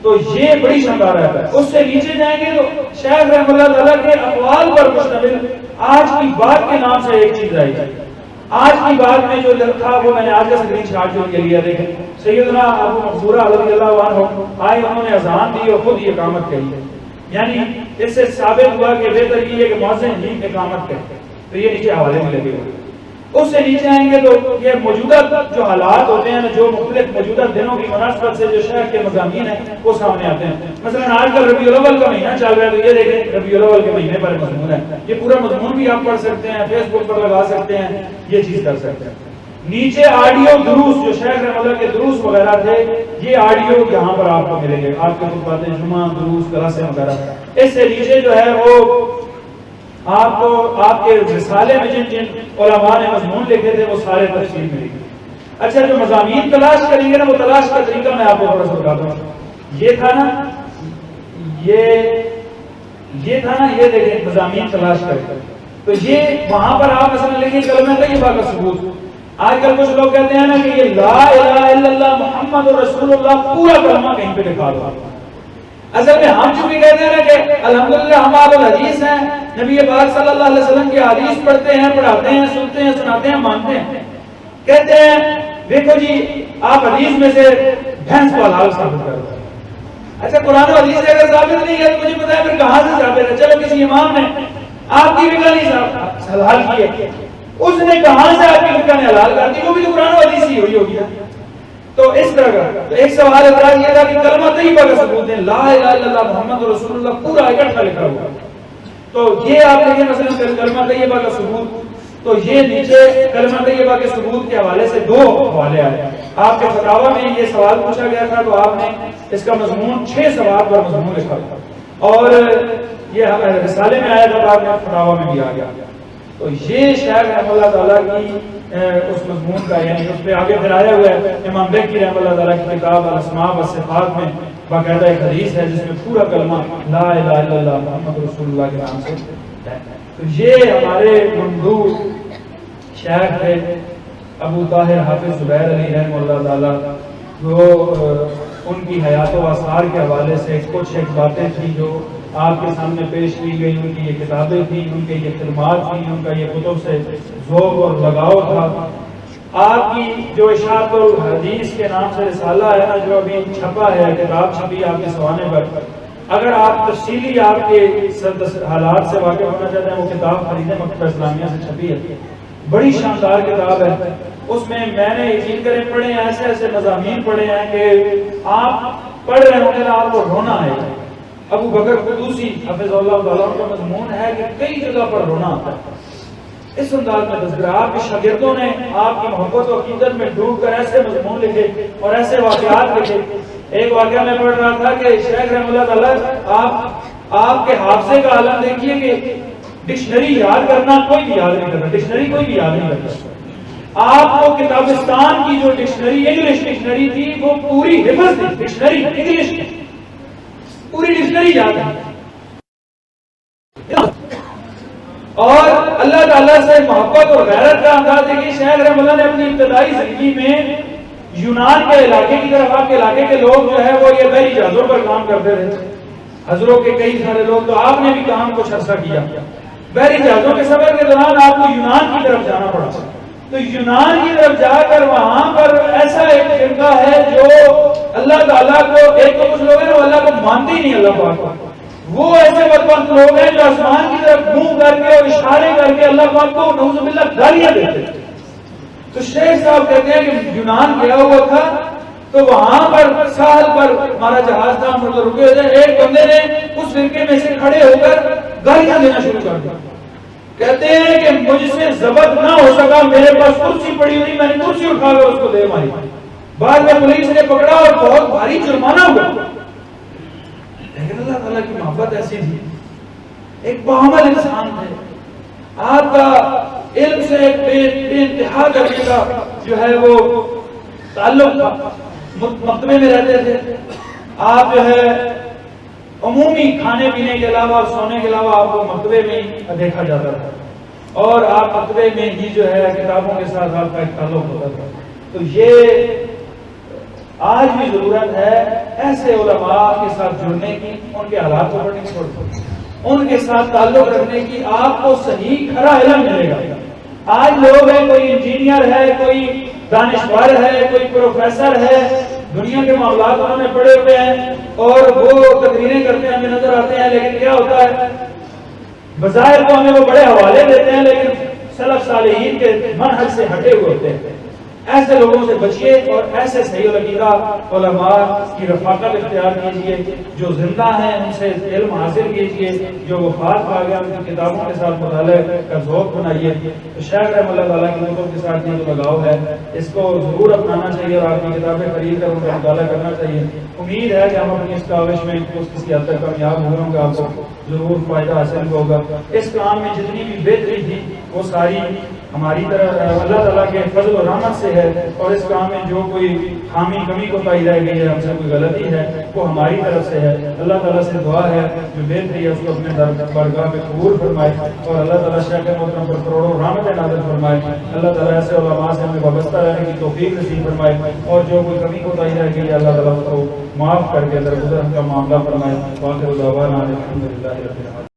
تو یہ بڑی شاندار ہے۔ اس سے نیچے جائیں گے تو شیخ رحمۃ اللہ تعالیٰ کے اقوال پر مشتمل آج کی بات کے نام سے ایک چیز آئی ہے۔ آج کی بات میں جو تھا وہ میں نے آج کا اسکرین شاٹ جو لیا، دیکھیں سیدنا ابو مقبورہ رضی اللہ عنہ آئے، انہوں نے اذان دی اور خود یہ اقامت کہی، یعنی اس سے ثابت ہوا کہ بہتر یہ ہے کہ مؤذن ہی اقامت کرے، تو یہ نیچے حوالے میں لگے ہوئے۔ اس سے نیچے آئیں گے تو یہ موجودہ جو حالات ہوتے ہیں، جو مختلف موجودہ دنوں کی مناسبت سے جو شہر کے مضامین ہیں وہ سامنے آتے ہیں۔ مثلا آج کل ربیع الاول کا مہینہ چل رہا ہے، تو یہ دیکھیں ربیع الاول کے مہینے پر مضمون ہے، یہ پورا مضمون بھی آپ پڑھ سکتے ہیں، فیس بک پر لگا سکتے ہیں، یہ چیز کر سکتے ہیں۔ نیچے آڈیو دروس جو شیخ رحمۃ اللہ کے دروس وغیرہ تھے، یہ آڈیو یہاں پر آپ کو ملیں گے، آپ کے خطبات جمعہ، دروس، کلاسیں وغیرہ۔ اس سے نیچے جو ہے وہ آپ کو آپ کے رسالے میں جن جن علماء نے مضمون لکھے تھے وہ سارے تفصیل ملے گی۔ اچھا جو مضامین تلاش کریں گے نا، وہ تلاش کا طریقہ میں آپ کو تھوڑا سا بتاتا ہوں۔ یہ تھا نا، یہ تھا نا، یہ دیکھیں مضامین تلاش کریں، تو یہ وہاں پر آپ مثلا لکھیں کلمہ طیبہ کا ثبوت۔ آج کل کچھ لوگ کہتے ہیں نا کہ یہ لا الہ الا اللہ محمد رسول اللہ پورا کلمہ کہیں پہ لکھا دو۔ اصل میں ہم چونکہ کہتے ہیں نا کہ الحمدللہ ہم اہل الحدیث ہیں، نبی پاک صلی اللہ علیہ وسلم کی حدیث پڑھتے ہیں، پڑھاتے ہیں، سنتے ہیں، سناتے ہیں، مانتے ہیں، کہتے ہیں دیکھو جی آپ حدیث میں سے بھینس کو حلال ثابت کر دو۔ اچھا قرآن و حدیث سے اگر ثابت نہیں ہے تو مجھے پتا ہے پھر کہاں سے ثابت ہے؟ چلو کسی امام نے آپ کی فقہ نہیں حلال کی ہے، اس نے کہاں سے آپ کی فقہ نے حلال کر دی؟ وہ بھی تو قرآن و حدیث ہی ہوئی ہوگی۔ تو اس طرح کا تو ایک سوال اعتراض یہ تھا کہ کلمہ طیبہ کا ثبوت ہے، لا الہ الا اللہ محمد رسول اللہ پورا اکٹھا لکھا ہوا، تو یہ آپ دیکھیں مثلا کلمہ طیبہ کا ثبوت، تو یہ نیچے کلمہ طیبہ کے ثبوت کے حوالے سے دو حوالے آئے۔ آپ کے فتاوی میں یہ سوال پوچھا گیا تھا تو آپ نے اس کا مضمون 6 سوال پر مضمون لکھا تھا، اور یہ رسالے میں آیا تھا، بعد میں فتاوی میں بھی آ گیا۔ تو یہ شیخ رحمۃ اللہ تعالیٰ کی اس مضمون کا یعنی اس پہ آگے پھر آیا ہوا ہے۔ امام بیکی رحمۃ اللہ تعالیٰ کی کتاب الاسماء والصفات میں باقاعدہ ایک حدیث ہے جس میں پورا کلمہ لا الہ الا اللہ محمد رسول اللہ کے نام سے ہے۔ تو یہ ہمارے ممدوح شیخ تھے ابو طاہر حافظ زبیر علی رحمہ اللہ تعالیٰ، جو ان کی حیات و آثار کے حوالے سے کچھ ایک باتیں تھیں جو آپ کے سامنے پیش کی گئی، ان کی یہ کتابیں تھیں، ان کے یہ خدمات تھیں، ان کا یہ کتب سے ذوق اور لگاؤ تھا۔ آپ کی جو اشاعت الحدیث کے نام سے رسالہ ہے نا، جو ابھی چھپا ہے، کتاب چھپی آپ کے سوانے پر، اگر آپ تفصیلی آپ کے حالات سے واقف ہونا چاہتے ہیں، وہ کتاب خریدیں، مکتبہ اسلامیہ سے چھپی ہے، بڑی شاندار کتاب ہے۔ اس میں نے یقین کریں پڑھے ہیں، ایسے ایسے مضامین پڑھے ہیں کہ آپ پڑھ رہے ہوں گے نا آپ کو رونا ہے۔ ابو بکر قدوسی حفظ اللہ تعالیٰ کا مضمون ہے کہ کئی جگہ پر رونا آتا ہے۔ اس انداز میں تذکرہ آپ کے شاگردوں نے آپ کی محبت و عقیدت میں ڈوب کر ایسے مضمون لکھے اور ایسے واقعات لکھے۔ ایک واقعہ میں پڑھ رہا تھا کہ شیخ رحمۃ اللہ تعالیٰ آپ کے حافظے کا عالم دیکھیے کہ ڈکشنری یاد کرنا کوئی بھی یاد نہیں کرتا، ڈکشنری کوئی بھی یاد نہیں کرتا۔ آپ کو کتابستان کی جو ڈکشنری انگلش ڈکشنری تھی وہ پوری حفظ تھی، ڈکشنری انگلش پوری ڈکشنری یاد ہے، اور اللہ تعالیٰ سے محبت اور غیرت کا انداز دیکھیے۔ شیخ رحمۃ اللہ نے اپنی ابتدائی زندگی میں یونان کے علاقے کی طرف، آپ کے علاقے کے لوگ جو ہے وہ یہ بحری جہازوں پر کام کرتے تھے، حضروں کے کئی سارے لوگ، تو آپ نے بھی کام کچھ عرصہ کیا۔ بحری جہازوں کے سفر کے دوران آپ کو یونان کی طرف جانا پڑا، تو یونان کی طرف جا کر وہاں پر ایسا ایک فرقہ ہے جو اللہ تعالیٰ کو، ایک تو کچھ لوگ ہیں وہ اللہ کو مانتے ہی نہیں، اللہ پاک کو، وہ ایسے بدبخت لوگ ہیں جو آسمان کی طرف منہ کر کے اور اشارے کر کے اللہ پاک کو نعوذ باللہ گالیاں دیتے ہیں۔ تو شیخ صاحب کہتے ہیں کہ یونان گیا ہوا تھا، تو وہاں پر ساحل پر ہمارا جہاز تھا، ہم لوگ رکے تھے، ایک بندے نے اس فرقے میں سے کھڑے ہو کر گالیاں دینا شروع کر دیا کہتے ہیں کہ مجھ سے ضبط نہ ہو سکا، میرے پاس کرسی پڑی ہوئی، میں نے کرسی اٹھا کر اس کو دے ماری، بعد میں پولیس نے پکڑا اور بہت بھاری جرمانہ ہوا، لیکن اللہ تعالیٰ کی محبت ایسی تھی، ایک باعمل انسان تھے، آپ کا علم سے بے انتہا کرنے کا جو ہے وہ تعلق تھا، مکتبے میں رہتے تھے، آپ جو ہے عمومی کھانے پینے کے علاوہ اور سونے کے علاوہ آپ کو مکتبے میں ہی دیکھا جاتا تھا، اور آپ مکتبے میں ہی جو ہے کتابوں کے ساتھ آپ کا ایک تعلق ہوتا تھا۔ تو یہ آج بھی ضرورت ہے ایسے علماء کے ساتھ جڑنے کی، ان کے حالات کو پڑھنے کی، ان کے ساتھ تعلق رکھنے کی، آپ کو صحیح کھرا علم ملے گا۔ آج لوگ ہیں، کوئی انجینئر ہے، کوئی دانشور ہے، کوئی پروفیسر ہے، دنیا کے معاملات انہوں نے پڑھے ہوئے ہیں اور وہ تقریریں کرتے ہیں، ہمیں نظر آتے ہیں، لیکن کیا ہوتا ہے بظاہر تو ہمیں وہ بڑے حوالے دیتے ہیں، لیکن سلف صالحین کے منہج سے ہٹے ہوئے ہوتے ہیں۔ ایسے لوگوں سے بچیے اور ایسے صحیح العقیدہ علماء کی رفاقت اختیار کیجیے، جو زندہ ہیں ان سے علم حاصل کیجیے، جو وفات پا گیا ان کی کتابوں کے ساتھ مطالعے کا ذوق بنائیے۔ تو شیخ رحمۃ اللہ تعالیٰ کی کتب کے ساتھ یہ جو لگاؤ ہے اس کو ضرور اپنانا چاہیے اور آپ کی کتابیں خرید کر ان کا مطالعہ کرنا چاہیے۔ امید ہے کہ ہم اپنی اس کاوش میں کسی حد تک کامیاب ہوئے ہوں گے، آپ کو ضرور فائدہ حاصل ہوگا۔ اس کام میں جتنی بھی بہتری تھی وہ ساری ہماری طرف اللہ تعالیٰ کے فضل و رحمت سے ہے، اور اس کام میں جو کوئی خامی کمی کوتاہی رہ گئی ہے، ہم سے کوئی غلطی ہے، وہ ہماری طرف سے ہے۔ اللہ تعالیٰ سے دعا ہے جو بہتری ہے اس کو اپنے بارگاہ میں قبول فرمائے، اور اللہ تعالیٰ شیخ محترم پر کروڑوں رحمتیں نازل فرمائے۔ اللہ تعالیٰ ایسے علماء سے ہمیں وابستہ رہنے کی توفیق نصیب فرمائے، اور جو کوئی کمی کوتاہی رہ گئی ہے اللہ تعالیٰ اس کو معاف کر کے درگزر کا معاملہ فرمائے۔ واخر دعوانا الحمدللہ رب العالمین۔